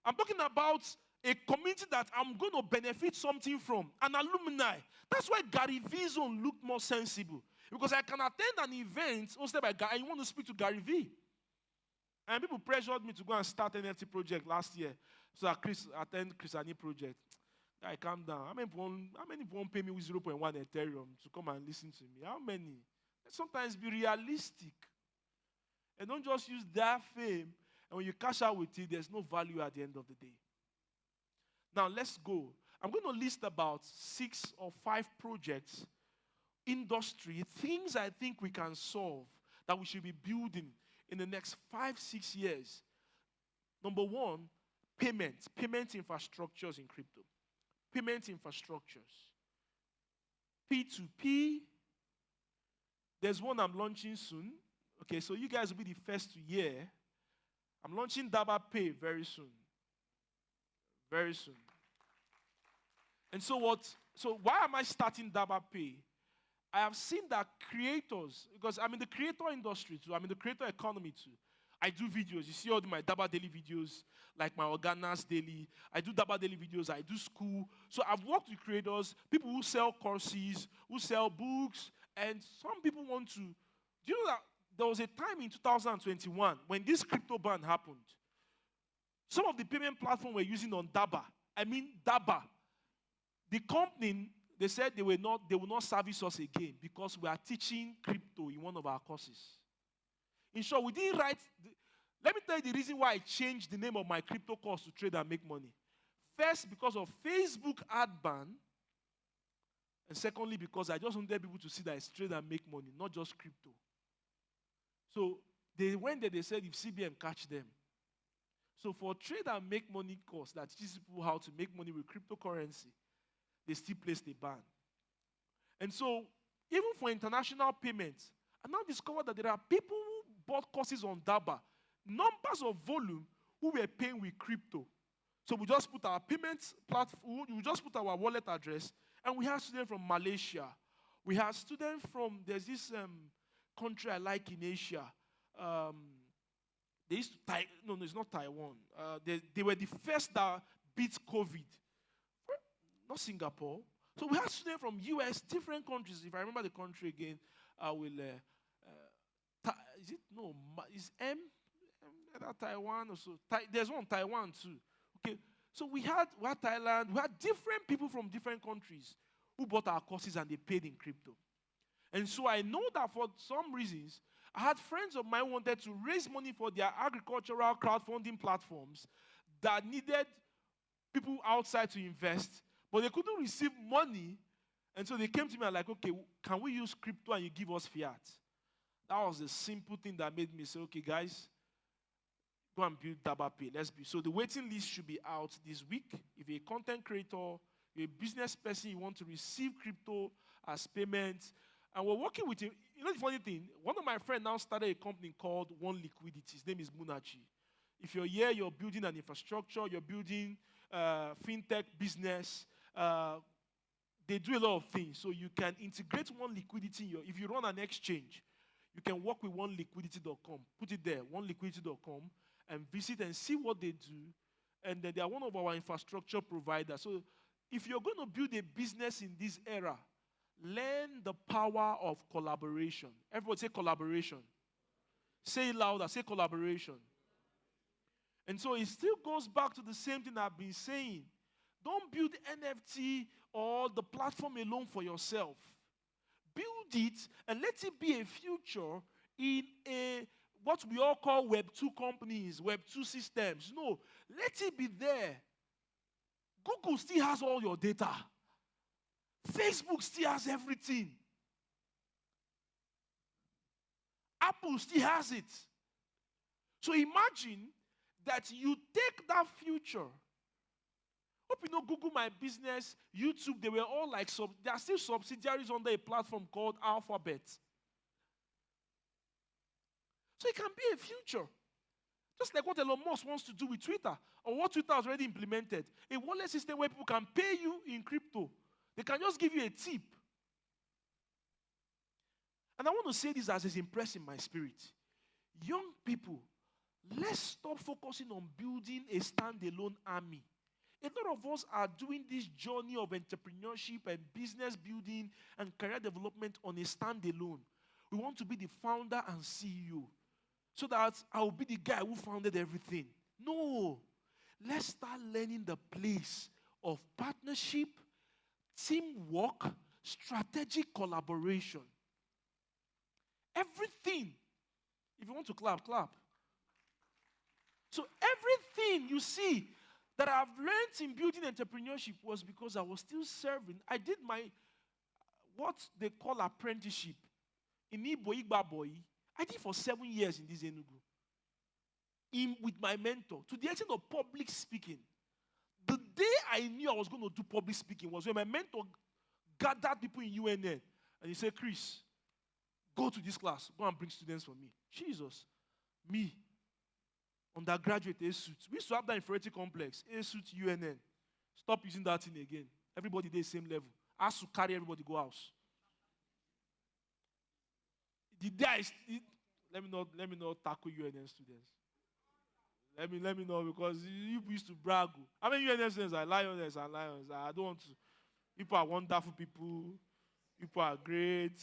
I'm talking about a community that I'm going to benefit something from, an alumni. That's why Gary V's zone looked more sensible. Because I can attend an event hosted by Gary, and you want to speak to Gary V. And people pressured me to go and start an NFT project last year. So I attend Chris Ani project. I calm down. How many people won't pay me with 0.1 Ethereum to come and listen to me? How many? Sometimes be realistic. And don't just use that fame. And when you cash out with it, there's no value at the end of the day. Now, let's go. I'm going to list about 6 or 5 projects, industry, things I think we can solve that we should be building in the next 5-6 years. Number 1, payment infrastructures in crypto. Payment infrastructures. P2P. There's one I'm launching soon. Okay, so you guys will be the first to hear. I'm launching Daba Pay very soon. Very soon. And so why am I starting Daba Pay? I have seen that creators, because I'm in the creator industry too, I'm in the creator economy too. I do videos. You see all my Daba Daily videos, like my Organas Daily. I do Daba Daily videos. I do school. So I've worked with creators, people who sell courses, who sell books, and some people want to. Do you know that there was a time in 2021 when this crypto ban happened? Some of the payment platforms we're using on Daba. Daba. The company, they said they will not service us again because we are teaching crypto in one of our courses. In short, we didn't write. Let me tell you the reason why I changed the name of my crypto course to Trade and Make Money. First, because of Facebook ad ban. And secondly, because I just wanted people to see that it's trade and make money, not just crypto. So they went there, they said if CBN catch them. So for Trade and Make Money course that teaches people how to make money with cryptocurrency, they still placed a ban. And so even for international payments, I now discovered that there are people who bought courses on Daba, numbers of volume who were paying with crypto. So we just put our payments platform, we just put our wallet address, and we have students from Malaysia. We have students from, there's this country I like in Asia. They used to, no, it's not Taiwan. They were the first that beat COVID. Not Singapore. So we have students from US, different countries. If I remember the country again, I will, is it, no, is Taiwan or so? There's one, Taiwan too. Okay, so we had Thailand, we had different people from different countries who bought our courses and they paid in crypto. And so I know that for some reasons, I had friends of mine who wanted to raise money for their agricultural crowdfunding platforms that needed people outside to invest, but they couldn't receive money. And so they came to me and like, okay, can we use crypto and you give us fiat? That was the simple thing that made me say, okay, guys, go and build Daba Pay. Let's build. So the waiting list should be out this week. If you're a content creator, you're a business person, you want to receive crypto as payment, and we're working with you. You know the funny thing? One of my friends now started a company called One Liquidity. His name is Munachi. If you're here, you're building an infrastructure, you're building fintech business. They do a lot of things. So you can integrate One Liquidity. If you run an exchange, you can work with oneliquidity.com. Put it there, oneliquidity.com, and visit and see what they do. And then they are one of our infrastructure providers. So if you're going to build a business in this era, learn the power of collaboration. Everybody say collaboration. Say it louder, say collaboration. And so it still goes back to the same thing I've been saying. Don't build NFT or the platform alone for yourself. Build it and let it be a future in a what we all call Web 2 companies, Web 2 systems. No, let it be there. Google still has all your data. Facebook still has everything. Apple still has it. So imagine that you take that future. Hope you know Google My Business, YouTube, they were all like, they are still subsidiaries under a platform called Alphabet. So it can be a future. Just like what Elon Musk wants to do with Twitter, or what Twitter has already implemented. A wallet system where people can pay you in crypto. They can just give you a tip. And I want to say this as is impressing my spirit. Young people, let's stop focusing on building a standalone army. A lot of us are doing this journey of entrepreneurship and business building and career development on a standalone. We want to be the founder and CEO, so that I will be the guy who founded everything. No. Let's start learning the place of partnership, teamwork, strategic collaboration. Everything. If you want to clap, clap. So everything you see that I've learned in building entrepreneurship was because I was still serving. I did my, what they call apprenticeship in Igba Boy. I did for 7 years in this Enugu. With my mentor, to the extent of public speaking. The day I knew I was going to do public speaking was when my mentor gathered people in UNN and he said, Chris, go to this class, go and bring students for me. Jesus, me, undergraduate A-suit. We used to have that in Ferretti Complex, A-suit UNN. Stop using that thing again. Everybody there same level. I have to carry everybody go house. The day let me not tackle UNN students. Let me know, because you used to brag. I mean, UNN students are lions and lions. I don't want to. People are wonderful people. People are great.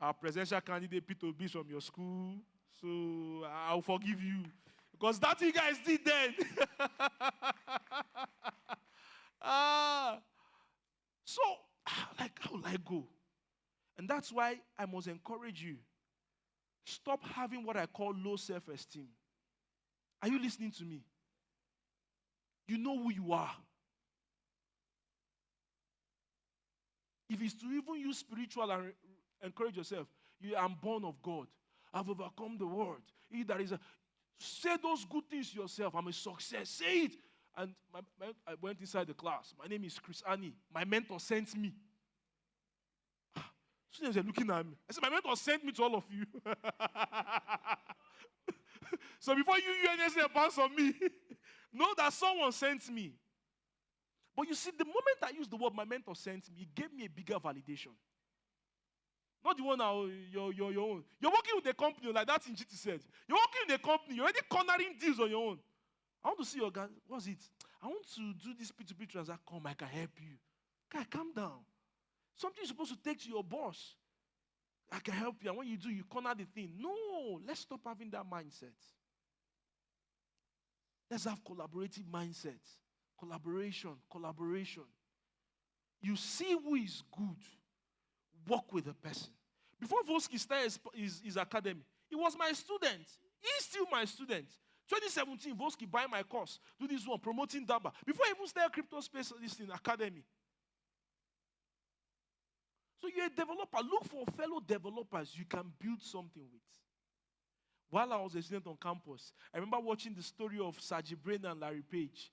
Our presidential candidate, Peter Obi, from your school. So I'll forgive you. Because that you guys did then. So, how will I go? And that's why I must encourage you. Stop having what I call low self-esteem. Are you listening to me? You know who you are. If it's to even use spiritual and encourage yourself, I'm born of God. I've overcome the world. Say those good things to yourself. I'm a success. Say it. And I went inside the class. My name is Chris Annie. My mentor sent me. Students are looking at me. I said, my mentor sent me to all of you. So before you say bounce on me, know that someone sent me. But you see, the moment I used the word my mentor sent me, it gave me a bigger validation. Not the one now, your own. You're working with a company like that in GT said. You're working with a company, you're already cornering deals on your own. I want to see your guy. What's it? I want to do this P2P transaction. Come, I can help you. Guy, calm down. Something you're supposed to take to your boss. I can help you. And when you do, you corner the thing. No, let's stop having that mindset. Let's have collaborative mindsets. Collaboration. You see who is good. Work with the person. Before Volsky started his academy, he was my student. He's still my student. 2017, Volsky buy my course. Do this one, promoting Daba. Before I even started crypto space in academy. So you're a developer. Look for fellow developers you can build something with. While I was a student on campus, I remember watching the story of Sergey Brin and Larry Page.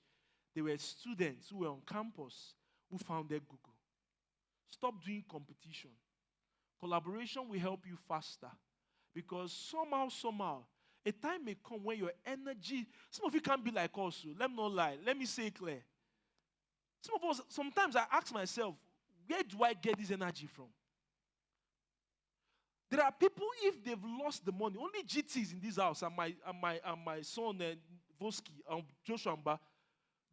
They were students who were on campus who founded Google. Stop doing competition. Collaboration will help you faster. Because somehow, a time may come when your energy, some of you can't be like us. Let me not lie. Let me say it clear. Some of us, sometimes I ask myself, where do I get this energy from? There are people, if they've lost the money, only GTs in this house and my son Volsky and Joshua Mba,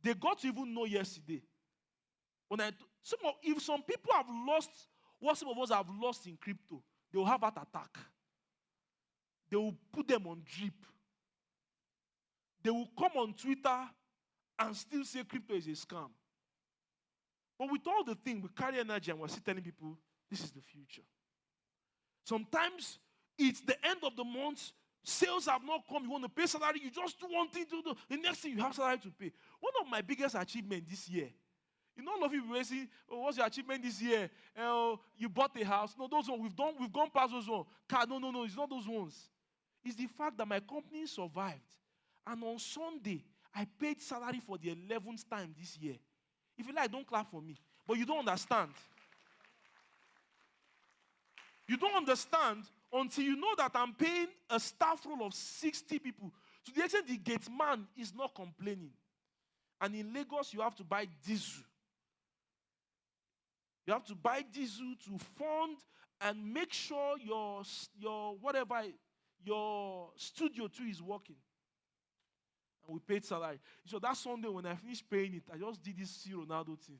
they got to even know yesterday. If some people have lost what some of us have lost in crypto, they will have heart attack. They will put them on drip. They will come on Twitter and still say crypto is a scam. But with all the things, we carry energy and we're still telling people, this is the future. Sometimes it's the end of the month, Sales have not come. You want to pay salary. You just do one thing to do. The next thing you have salary to pay. One of my biggest achievements this year. You know, all of you will say, "Oh, what's your achievement this year? You bought a house." No, those ones we've gone past those ones. Car, no, it's not those ones. It's the fact that my company survived, and on Sunday I paid salary for the 11th time this year. If you like, don't clap for me, but you don't understand. You don't understand until you know that I'm paying a staff role of 60 people. To the extent the gate man is not complaining. And in Lagos, you have to buy diesel. You have to buy diesel to fund and make sure your studio too is working. And we paid salary. So that Sunday when I finished paying it, I just did this C. Ronaldo thing.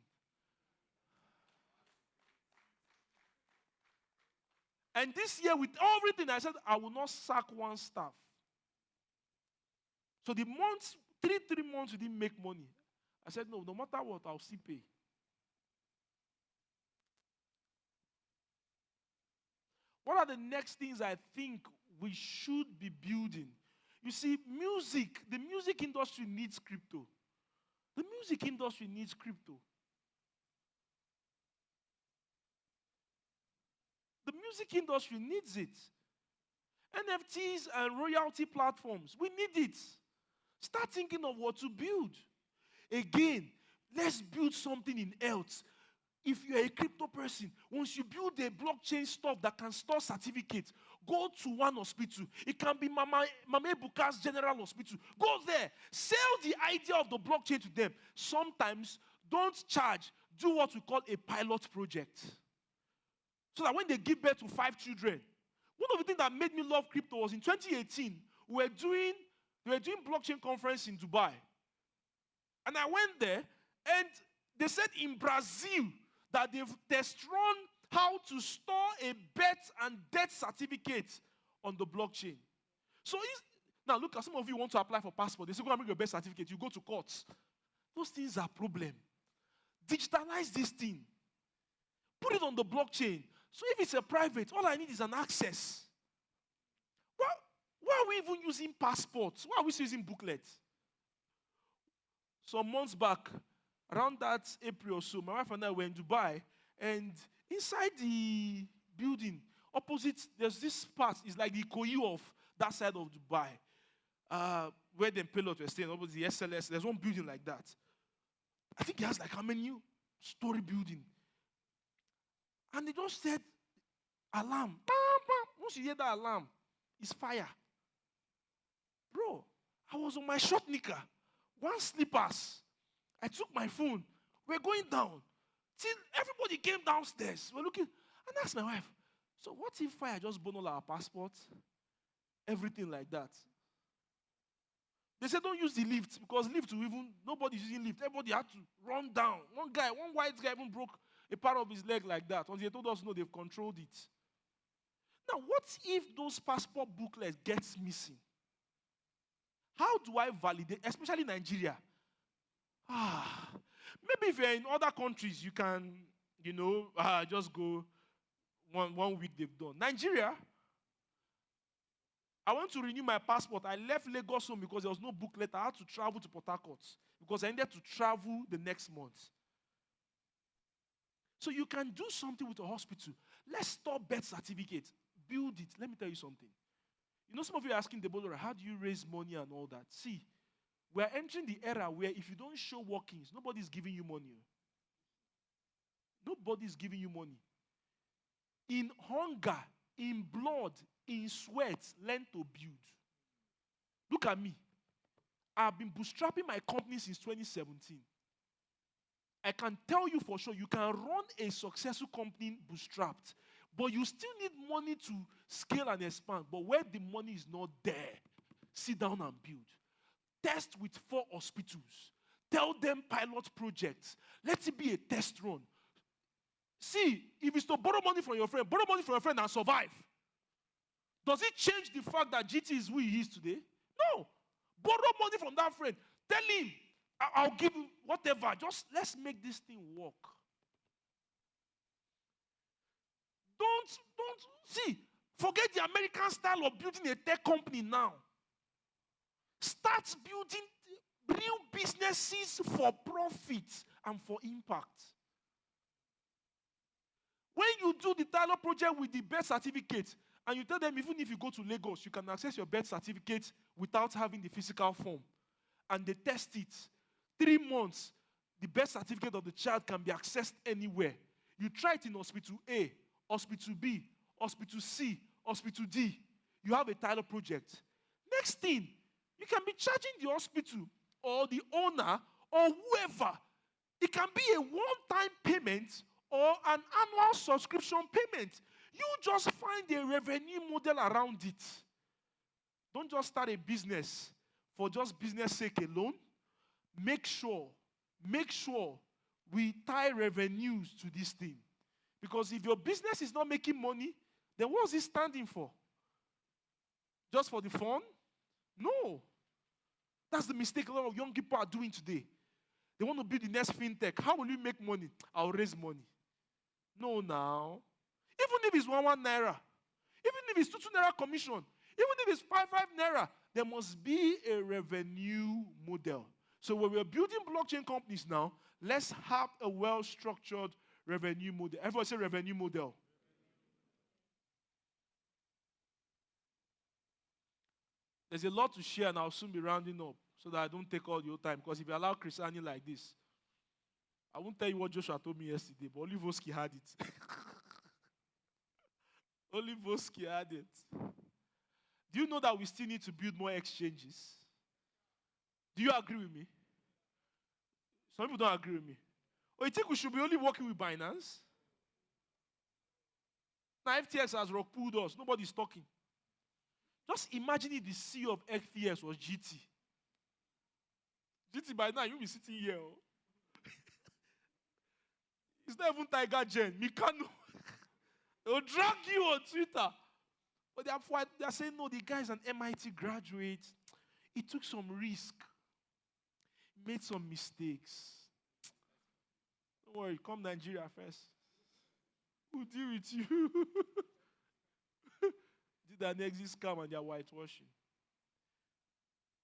And this year, with everything, I said, I will not sack one staff. So the months, three months, we didn't make money. I said, no matter what, I'll still pay. What are the next things I think we should be building? You see, the music industry needs crypto. The music industry needs crypto. The music industry needs it. NFTs and royalty platforms, we need it. Start thinking of what to build. Again, let's build something in health. If you're a crypto person, once you build a blockchain stuff that can store certificates, go to one hospital. It can be Mama Ebuka's General Hospital. Go there. Sell the idea of the blockchain to them. Sometimes, don't charge. Do what we call a pilot project. So that when they give birth to 5 children, one of the things that made me love crypto was in 2018, they were doing blockchain conference in Dubai. And I went there, and they said in Brazil that they've test-run how to store a birth and death certificate on the blockchain. So now look, some of you want to apply for passport. They say, go and bring your birth certificate. You go to courts. Those things are a problem. Digitalize this thing. Put it on the blockchain. So if it's a private, all I need is an access. Why are we even using passports? Why are we still using booklets? Some months back, around that April or so, my wife and I were in Dubai, and inside the building, opposite, there's this part, it's like the Ikoyi of that side of Dubai, where the pilot were staying, opposite the SLS, there's one building like that. I think it has like how many story building? And they just said, alarm. Once you hear that alarm, it's fire. Bro, I was on my short knicker, one slippers. I took my phone. We're going down. Till everybody came downstairs. We're looking. And asked my wife, so what if fire just burned all our passports? Everything like that. They said don't use the lift because lift will even, nobody's using lift. Everybody had to run down. One white guy even broke a part of his leg like that. Until they told us, no, they've controlled it. Now, what if those passport booklets gets missing? How do I validate, especially Nigeria? Maybe if you're in other countries, you can, just go one week they've done. Nigeria, I went to renew my passport. I left Lagos home because there was no booklet. I had to travel to Port Harcourt because I needed to travel the next month. So you can do something with a hospital. Let's store birth certificates. Build it. Let me tell you something. Some of you are asking Deborah, how do you raise money and all that? See, we're entering the era where if you don't show workings, nobody's giving you money. Nobody's giving you money. In hunger, in blood, in sweat, learn to build. Look at me. I've been bootstrapping my company since 2017. I can tell you for sure, you can run a successful company bootstrapped, but you still need money to scale and expand. But where the money is not there, sit down and build. Test with 4 hospitals. Tell them pilot projects. Let it be a test run. See, if it's to borrow money from your friend and survive. Does it change the fact that GT is who he is today? No. Borrow money from that friend. Tell him, I'll give you whatever. Just let's make this thing work. Don't see. Forget the American style of building a tech company now. Start building real businesses for profit and for impact. When you do the Tyler project with the birth certificate, and you tell them even if you go to Lagos, you can access your birth certificate without having the physical form, and they test it, 3 months, the birth certificate of the child can be accessed anywhere. You try it in hospital A, hospital B, hospital C, hospital D. You have a Tyler project. Next thing, you can be charging the hospital or the owner or whoever. It can be a one-time payment or an annual subscription payment. You just find a revenue model around it. Don't just start a business for just business sake alone. Make sure we tie revenues to this thing. Because if your business is not making money, then what's it standing for? Just for the fun? No. That's the mistake a lot of young people are doing today. They want to build the next fintech. How will you make money? I'll raise money. No, now. Even if it's 1 naira, even if it's 2 naira commission, even if it's 5 naira, there must be a revenue model. So when we're building blockchain companies now, let's have a well-structured revenue model. Everyone say revenue model. There's a lot to share, and I'll soon be rounding up so that I don't take all your time. Because if you allow Chris Annie like this, I won't tell you what Joshua told me yesterday, but Olivoski had it. Olivoski had it. Do you know that we still need to build more exchanges? Do you agree with me? Some people don't agree with me. Or you think we should be only working with Binance? Now FTX has rock pulled us. Nobody's talking. Just imagine if the CEO of FTX was GT. GT by now, you'll be sitting here. Oh. It's not even Tiger Jen. Mikano. They'll drag you on Twitter. But they're saying, no, the guy's an MIT graduate. He took some risk. Made some mistakes. Don't worry, come Nigeria first. We'll deal with you. Did an exit scam and they're whitewashing.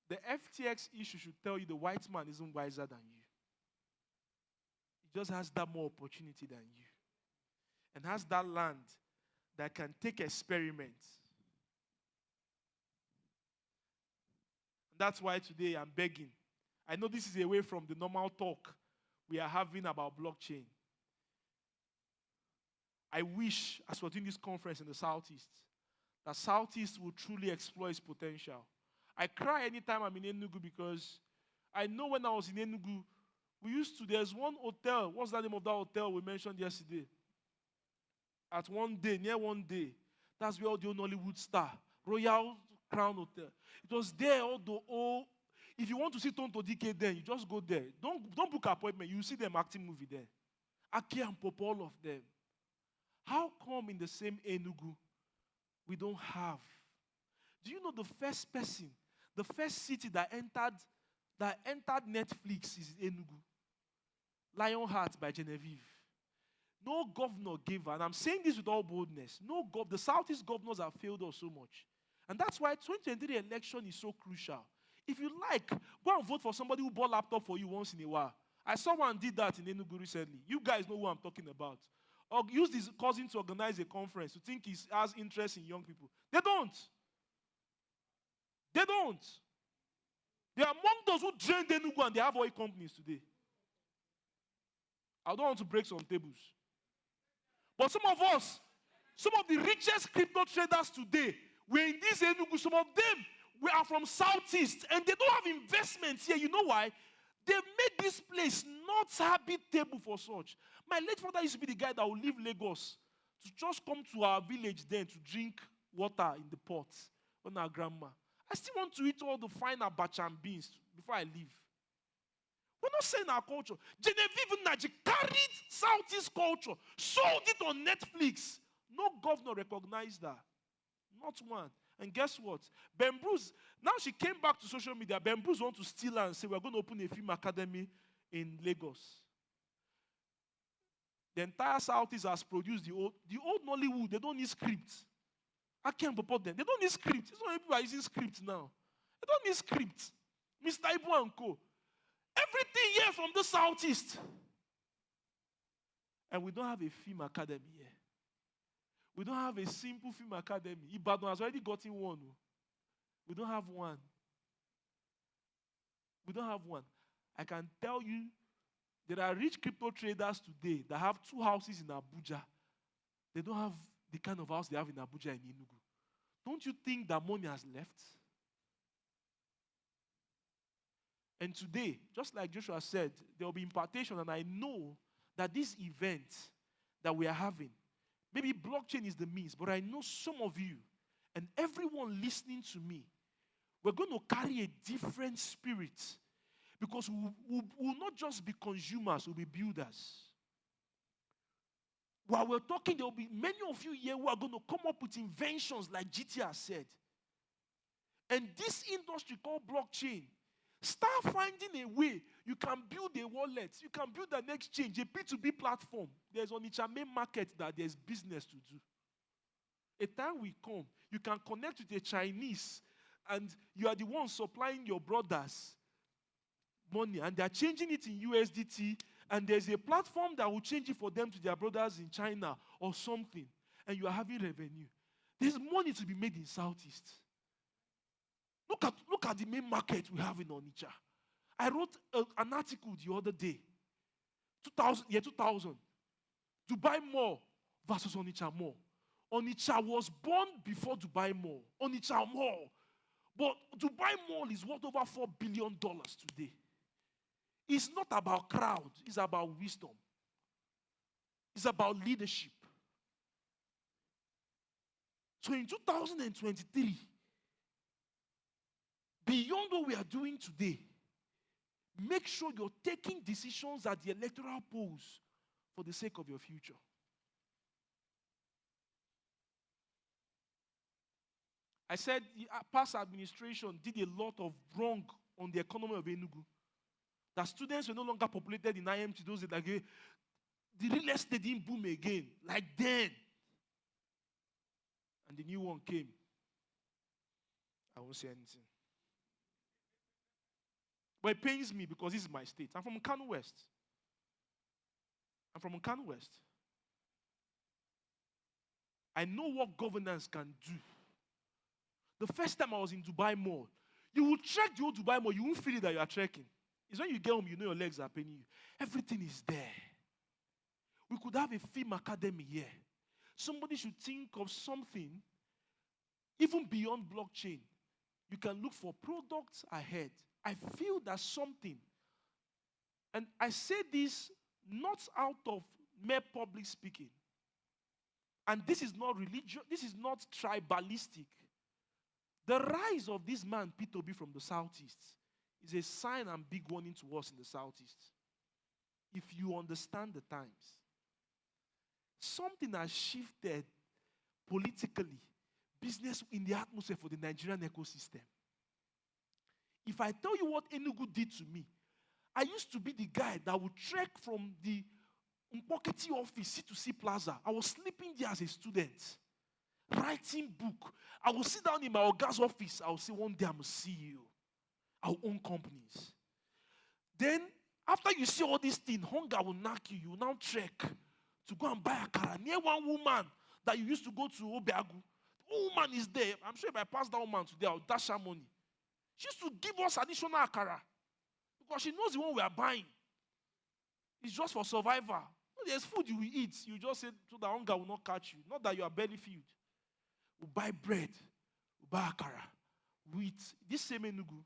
The FTX issue should tell you the white man isn't wiser than you. He just has that more opportunity than you. And has that land that can take experiments. That's why today I'm begging. I know this is away from the normal talk we are having about blockchain. I wish, as we're doing this conference in the Southeast, that Southeast will truly explore its potential. I cry anytime I'm in Enugu because I know when I was in Enugu, there's one hotel, what's the name of that hotel we mentioned yesterday? Near one day, that's where all the old Nollywood star, Royal Crown Hotel. It was there, if you want to see Tonto DK then, you just go there. Don't book an appointment, you see them acting movie there. Aki and Pop, all of them. How come in the same Enugu, we don't have? Do you know the first person, the first city that entered Netflix is Enugu? Lionheart by Genevieve. No governor gave her, and I'm saying this with all boldness, the Southeast governors have failed us so much. And that's why 2023 election is so crucial. If you like, go and vote for somebody who bought laptop for you once in a while. I saw one did that in Enugu recently. You guys know who I'm talking about. Or use his cousin to organize a conference to think he has interest in young people. They don't. They don't. They are among those who drained Enugu and they have oil companies today. I don't want to break some tables. But some of the richest crypto traders today, we're in this Enugu. Some of them we are from Southeast and they don't have investments here. You know why? They made this place not habitable for such. My late father used to be the guy that would leave Lagos to just come to our village then to drink water in the pot on our grandma. I still want to eat all the fine abacha and beans before I leave. We're not saying our culture. Genevieve Naji carried Southeast culture, sold it on Netflix. No governor recognized that. Not one. And guess what? Ben Bruce, now she came back to social media. Ben Bruce wants to steal her and say, we're going to open a film academy in Lagos. The entire Southeast has produced the old Nollywood. They don't need scripts. I can't support them. They don't need script. It's not many people are using script now. They don't need script. Mr. Ibu and Co. Everything here from the southeast. And we don't have a film academy here. We don't have a simple film academy. Ibadan has already gotten one. We don't have one. We don't have one. I can tell you, there are rich crypto traders today that have 2 houses in Abuja. They don't have the kind of house they have in Abuja and Enugu. Don't you think that money has left? And today, just like Joshua said, there will be impartation, and I know that this event that we are having, maybe blockchain is the means, but I know some of you and everyone listening to me, we're going to carry a different spirit, because we will not just be consumers, we'll be builders. While we're talking, there will be many of you here who are going to come up with inventions like GT has said. And this industry called blockchain, start finding a way you can build a wallet, you can build an exchange, a P2B platform. There's on each main market that there's business to do. A time will come, you can connect with a Chinese, and you are the one supplying your brothers money, and they're changing it in USDT, and there's a platform that will change it for them to their brothers in China or something, and you are having revenue. There's money to be made in Southeast. Look at the main market we have in Onitsha. I wrote an article the other day, 2000. Dubai Mall versus Onitsha Mall. Onitsha was born before Dubai Mall. Onitsha Mall. But Dubai Mall is worth over $4 billion today. It's not about crowd. It's about wisdom. It's about leadership. So in 2023, beyond what we are doing today, make sure you're taking decisions at the electoral polls for the sake of your future. I said the past administration did a lot of wrong on the economy of Enugu. That students were no longer populated in IMT. Those that the real estate didn't boom again, like then. And the new one came. I won't say anything. But it pains me because this is my state. I'm from Kano West. I know what governance can do. The first time I was in Dubai Mall, you will trek the old Dubai Mall, you won't feel it that you are trekking. It's when you get home, you know your legs are paining you. Everything is there. We could have a film academy here. Somebody should think of something, even beyond blockchain. You can look for products ahead. I feel that something, and I say this not out of mere public speaking, and this is not religious, this is not tribalistic. The rise of this man, P2B from the Southeast, is a sign and big warning to us in the Southeast. If you understand the times, something has shifted politically, business in the atmosphere for the Nigerian ecosystem. If I tell you what Enugu did to me, I used to be the guy that would trek from the Mpoketi office, C2C Plaza. I was sleeping there as a student, writing book. I would sit down in my Oga's office. I would say, one day I'm a CEO. I'll own companies. Then, after you see all these things, hunger will knock you. You will now trek to go and buy a car near one woman that you used to go to Obiagu. The woman is there. I'm sure if I pass that woman today, I'll dash her money. She used to give us additional akara because she knows the one we are buying. It's just for survival. There's food you will eat. You just say so that hunger will not catch you. Not that you are belly filled. We buy bread. We buy akara. We eat. This same Enugu.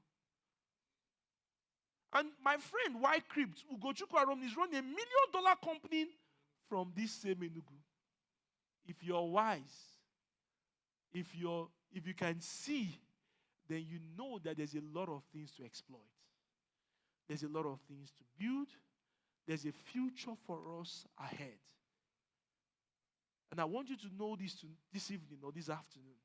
And my friend, Y Crypt, Ugochukwu Arom, is running $1 million company from this same Enugu. If you're wise, if you can see, then you know that there's a lot of things to exploit. There's a lot of things to build. There's a future for us ahead. And I want you to know this evening or this afternoon.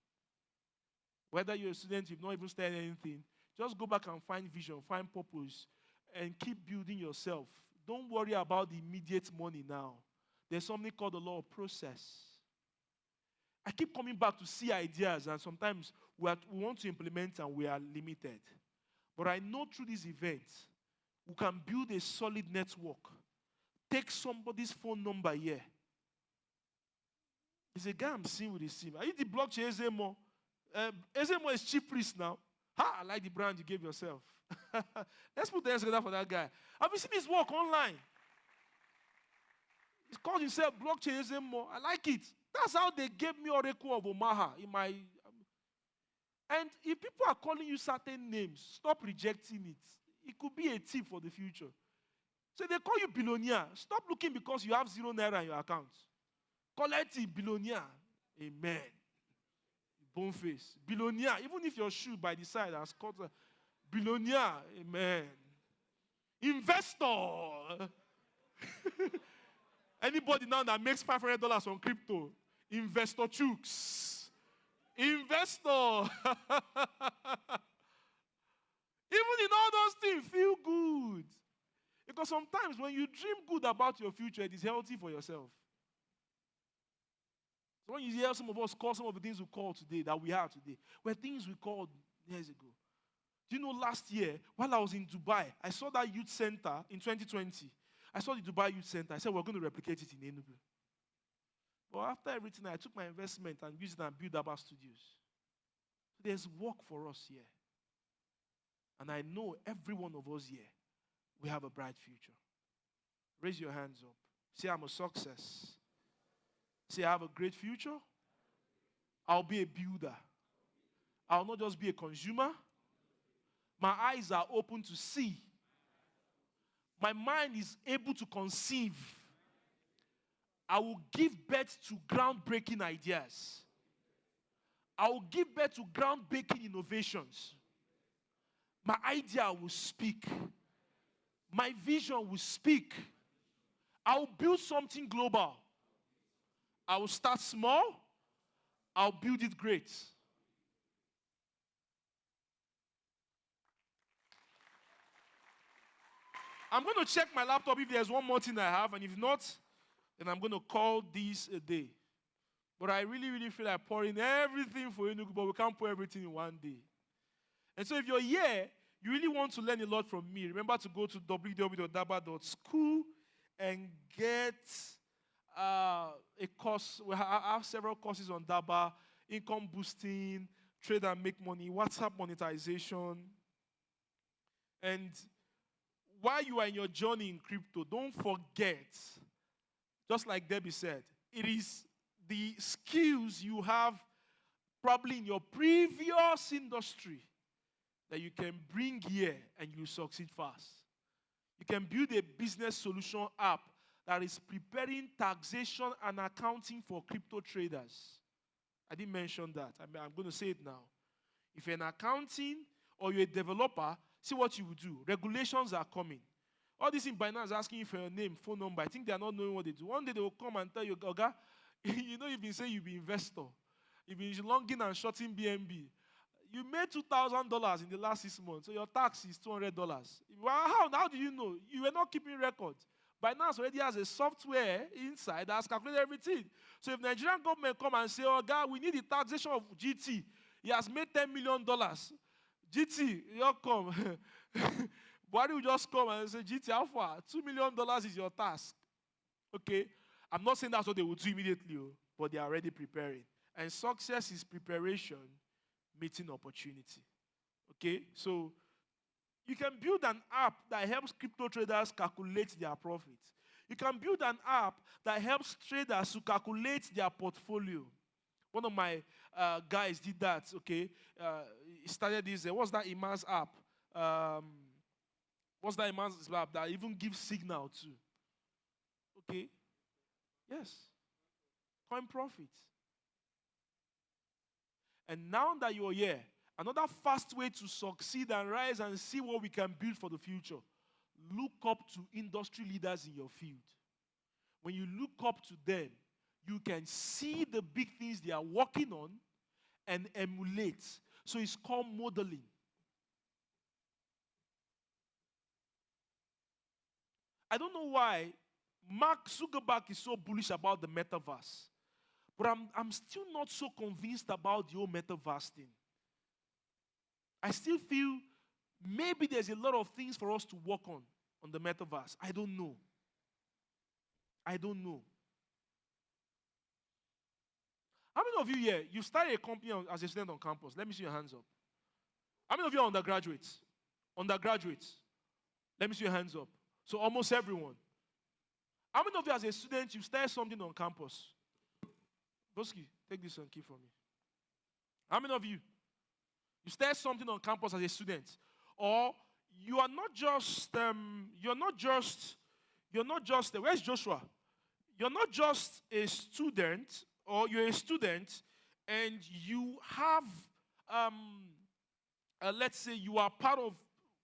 Whether you're a student, you've not even studied anything, just go back and find vision, find purpose, and keep building yourself. Don't worry about the immediate money now. There's something called the law of process. I keep coming back to see ideas, and sometimes we want to implement and we are limited. But I know through this event, we can build a solid network. Take somebody's phone number here. There's a guy I'm seeing with his team. Are you the blockchain Ezemo? Ezemo is chief priest now. I like the brand you gave yourself. Let's put the hands together for that guy. Have you seen his work online? He's called himself blockchain Ezemo. I like it. That's how they gave me Oracle of Omaha in my. And if people are calling you certain names, stop rejecting it. It could be a tip for the future. So they call you billionaire. Stop looking because you have 0 naira in your account. Collect it, billionaire. Amen. Bone face. Billionaire. Even if your shoe by the side has cut a billionaire. Amen. Investor. Anybody now that makes $500 on crypto? Investor chooks. Investor. Even in all those things, feel good. Because sometimes when you dream good about your future, it is healthy for yourself. So when you hear some of us call some of the things we call today, that we have today, were things we called years ago. Do you know last year, while I was in Dubai, I saw that youth center in 2020. I saw the Dubai Youth Center. I said, we're going to replicate it in Enugu. But after everything, I took my investment and used it and built Abba Studios. So there's work for us here. And I know every one of us here, we have a bright future. Raise your hands up. Say, I'm a success. Say, I have a great future. I'll be a builder. I'll not just be a consumer. My eyes are open to see. My mind is able to conceive. I will give birth to groundbreaking ideas. I will give birth to groundbreaking innovations. My idea will speak. My vision will speak. I will build something global. I will start small. I'll build it great. I'm going to check my laptop if there's one more thing I have, and if not, then I'm going to call this a day. But I really, really feel like pouring everything for Enugu, but we can't pour everything in one day. And so if you're here, you really want to learn a lot from me, remember to go to www.daba.school and get a course. I have several courses on Daba: income boosting, trade and make money, WhatsApp monetization. And while you are in your journey in crypto, don't forget, just like Debbie said, it is the skills you have probably in your previous industry that you can bring here and you succeed fast. You can build a business solution app that is preparing taxation and accounting for crypto traders. I didn't mention that. I'm going to say it now. If you're in accounting or you're a developer, see what you will do. Regulations are coming. All this in Binance asking you for your name, phone number. I think they are not knowing what they do. One day they will come and tell you, Oga, you know you've been saying you'll be investor. You've been longing and shorting BNB. You made $2,000 in the last 6 months, so your tax is $200. How do you know? You were not keeping records. Binance already has a software inside that has calculated everything. So if Nigerian government come and say, oh God, we need the taxation of GT. He has made $10 million. GT, you come. Buhari will just come and say, GT Alpha, $2 million is your task. Okay? I'm not saying that's what they will do immediately, but they are already preparing. And success is preparation, meeting opportunity. Okay? So you can build an app that helps crypto traders calculate their profits. You can build an app that helps traders to calculate their portfolio. One of my guys did that, okay? He started this, what's that Iman's app? What's that Iman's app that even gives signal to? Okay? Yes. Coin profit. And now that you're here, another fast way to succeed and rise and see what we can build for the future, look up to industry leaders in your field. When you look up to them, you can see the big things they are working on and emulate. So it's called modeling. I don't know why Mark Zuckerberg is so bullish about the metaverse. But I'm still not so convinced about the whole metaverse thing. I still feel maybe there's a lot of things for us to work on the metaverse. I don't know. I don't know. How many of you here, you started a company as a student on campus? Let me see your hands up. How many of you are undergraduates? Undergraduates. Let me see your hands up. So almost everyone. How many of you as a student, you started something on campus? Boski, take this and keep from me. How many of you? You started something on campus as a student. Or you are not just, where's Joshua? You're not just a student, or you're a student, and you have, let's say you are part of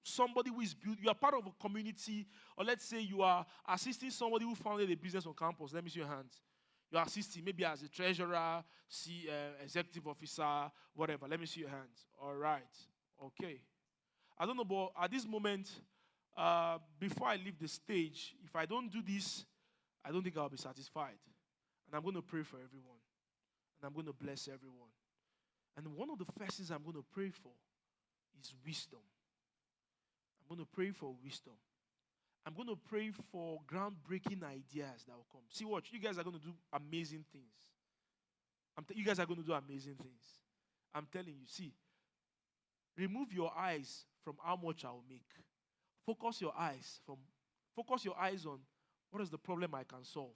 somebody who is built, you are part of a community, or let's say you are assisting somebody who founded a business on campus. Let me see your hands. You are assisting maybe as a treasurer, executive officer, whatever. Let me see your hands. All right. Okay. I don't know, but at this moment, before I leave the stage, if I don't do this, I don't think I'll be satisfied. And I'm going to pray for everyone. And I'm going to bless everyone. And one of the first things I'm going to pray for is wisdom. I'm going to pray for wisdom. I'm going to pray for groundbreaking ideas that will come. See, watch. You guys are going to do amazing things. You guys are going to do amazing things. I'm telling you. See, remove your eyes from how much I will make. Focus your eyes on what is the problem I can solve.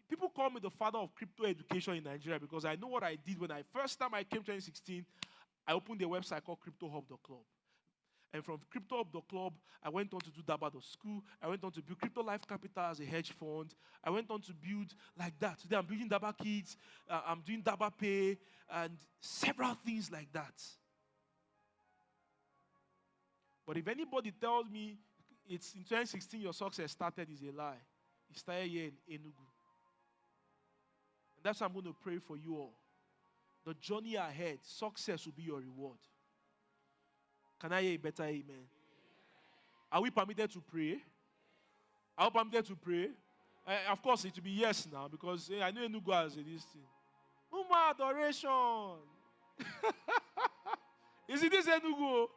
People call me the father of crypto education in Nigeria because I know what I did when first time I came to 2016. I opened a website called CryptoHub.club. And from CryptoHub.club, I went on to do Daba.school. I went on to build Crypto Life Capital as a hedge fund. I went on to build like that. Today I'm building Daba Kids. I'm doing Daba Pay and several things like that. But if anybody tells me it's in 2016 your success started, is a lie. It started here in Enugu. And that's why I'm going to pray for you all. The journey ahead, success will be your reward. Can I hear a better amen? Are we permitted to pray? Are we permitted to pray? Of course, it will be yes now because I know Enugu has this thing. Uma adoration. Is it this Enugu?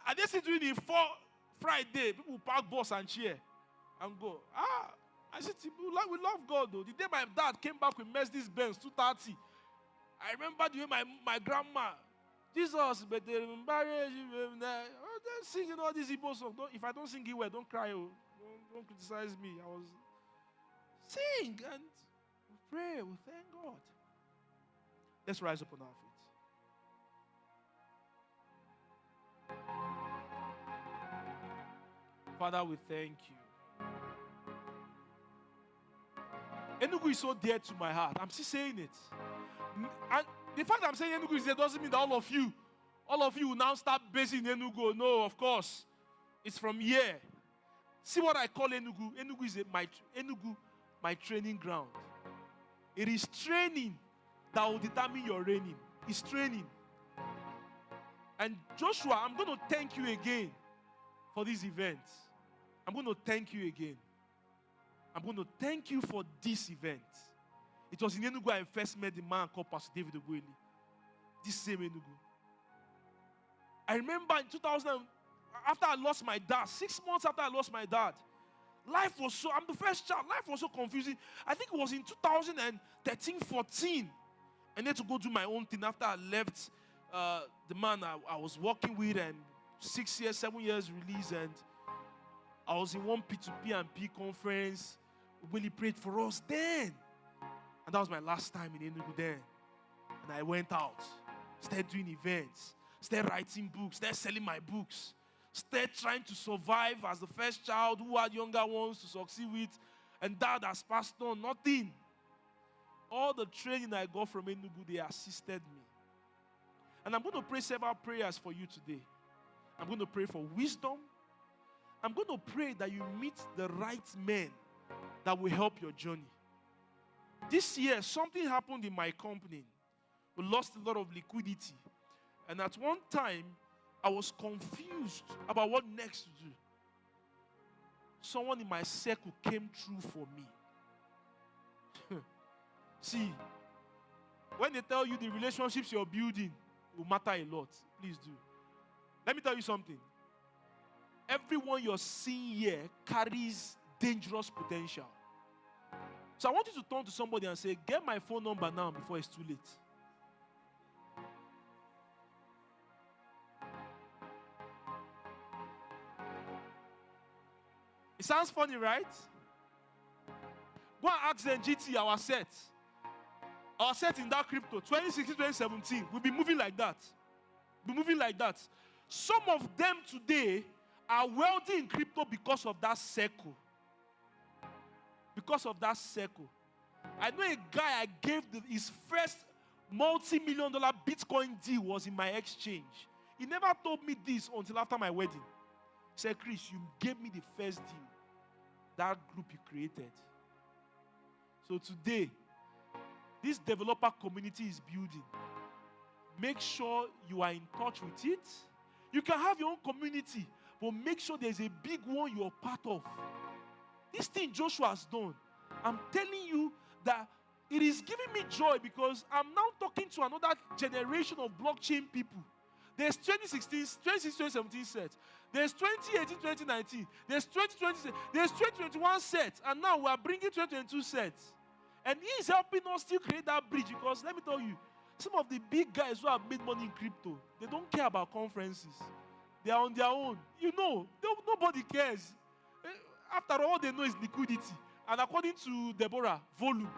I just see doing it for Friday. People park bus and cheer and go. I said, we love God though. The day my dad came back with Mercedes-Benz 230, I remember the way my grandma, Jesus, but they embarrass you. They're singing all these Igbo songs. If I don't sing it well, don't cry. Don't criticize me. I was sing and we pray. We thank God. Let's rise up on our feet. Father, we thank you. Enugu is so dear to my heart. I'm still saying it. And the fact I'm saying Enugu is there doesn't mean that all of you will now start basing Enugu. No, of course. It's from here. See what I call Enugu? Enugu is my training ground. It is training that will determine your reigning. It's training. And Joshua, I'm going to thank you again for this event. I'm going to thank you again. I'm going to thank you for this event. It was in Enugu I first met the man called Pastor David Ogueli. This same Enugu. I remember in 2000, after I lost my dad, 6 months after I lost my dad, I'm the first child, life was so confusing. I think it was in 2013, 14. I needed to go do my own thing after I left the man I was working with, and 6 years, 7 years release, and I was in one P2P and P conference. We really prayed for us then. And that was my last time in Enugu then. And I went out, started doing events, started writing books, started selling my books, started trying to survive as the first child who had younger ones to succeed with. And dad has passed on, nothing. All the training I got from Enugu, they assisted me. And I'm going to pray several prayers for you today. I'm going to pray for wisdom. I'm going to pray that you meet the right men that will help your journey. This year, something happened in my company. We lost a lot of liquidity. And at one time, I was confused about what next to do. someone in my circle came through for me. See, when they tell you the relationships you're building will matter a lot, please do. Let me tell you something. Everyone you're seeing here carries dangerous potential. So I want you to turn to somebody and say, get my phone number now before it's too late. It sounds funny, right? Go and ask them GT, our set. Our set in that crypto, 2016, 2017, we'll be moving like that. Be moving like that. Some of them today are wealthy in crypto because of that circle. Because of that circle. I know a guy I gave his first multi-million-dollar Bitcoin deal was in my exchange. He never told me this until after my wedding. He said, Chris, you gave me the first deal. That group you created. So today, this developer community is building. Make sure you are in touch with it. You can have your own community, but make sure there's a big one you're part of. This thing Joshua has done, I'm telling you that it is giving me joy because I'm now talking to another generation of blockchain people. There's 2016, 2017 sets. There's 2018, 2019. There's 2020, there's 2021 sets. And now we are bringing 2022 sets. And he is helping us still create that bridge because let me tell you, some of the big guys who have made money in crypto, they don't care about conferences. They are on their own. You know, nobody cares. After all, they know is liquidity. And according to Deborah, volume.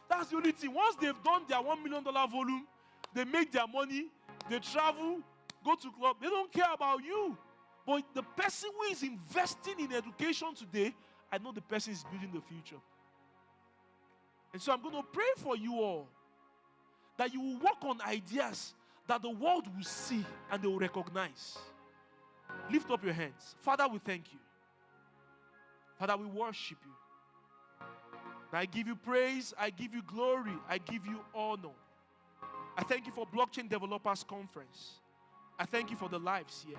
That's the only thing. Once they've done their $1 million volume, they make their money, they travel, go to club. They don't care about you. But the person who is investing in education today, I know the person is building the future. And so I'm going to pray for you all that you will work on ideas that the world will see and they will recognize. Lift up your hands. Father, we thank you. Father, we worship you. I give you praise, I give you glory, I give you honor. I thank you for Blockchain Developers Conference. I thank you for the lives here.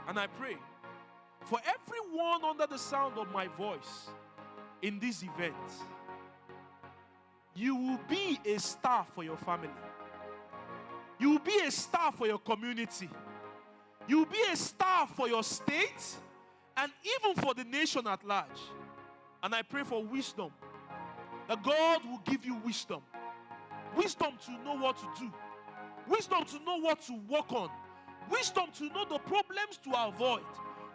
And I pray for everyone under the sound of my voice in this event, you will be a star for your family. You will be a star for your community. You will be a star for your state and even for the nation at large. And I pray for wisdom. That God will give you wisdom. Wisdom to know what to do. Wisdom to know what to work on. Wisdom to know the problems to avoid.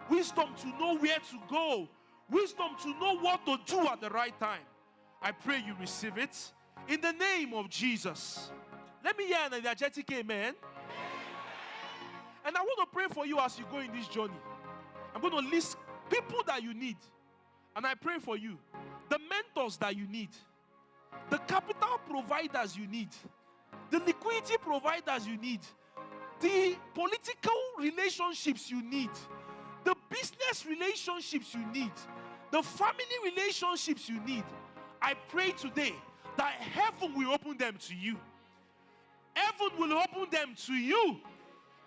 Wisdom to know where to go. Wisdom to know what to do at the right time. I pray you receive it in the name of Jesus. Let me hear an energetic amen. And I want to pray for you as you go in this journey. I'm going to list people that you need. And I pray for you. The mentors that you need. The capital providers you need. The liquidity providers you need. The political relationships you need. The business relationships you need. The family relationships you need. I pray today that heaven will open them to you. Heaven will open them to you.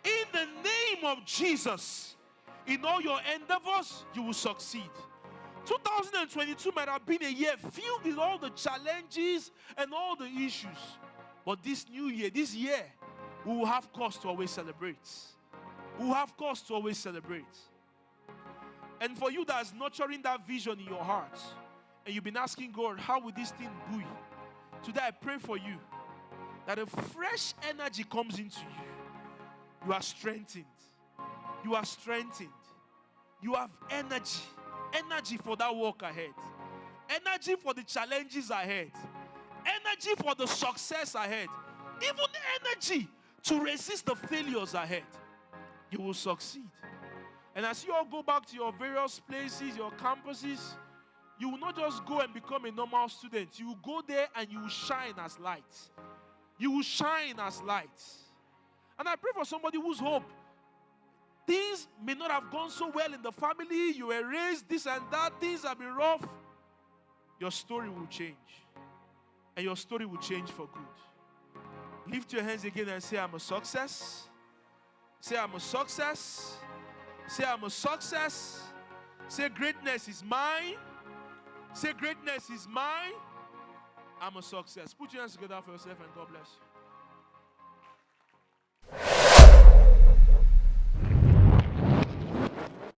In the name of Jesus. In all your endeavors, you will succeed. 2022 might have been a year filled with all the challenges and all the issues. But this new year, this year, we will have cause to always celebrate. We will have cause to always celebrate. And for you that's nurturing that vision in your heart, and you've been asking God, how will this thing buoy? Today I pray for you that a fresh energy comes into you. You are strengthened. You are strengthened. You have energy. Energy for that work ahead. Energy for the challenges ahead. Energy for the success ahead. Even energy to resist the failures ahead. You will succeed. And as you all go back to your various places, your campuses, you will not just go and become a normal student. You will go there and you will shine as light. You will shine as light. And I pray for somebody whose hope, things may not have gone so well in the family. You were raised this and that. Things have been rough. Your story will change. And your story will change for good. Lift your hands again and say, I'm a success. Say, I'm a success. Say, I'm a success. Say, greatness is mine. Say, greatness is mine. I'm a success. Put your hands together for yourself and God bless you.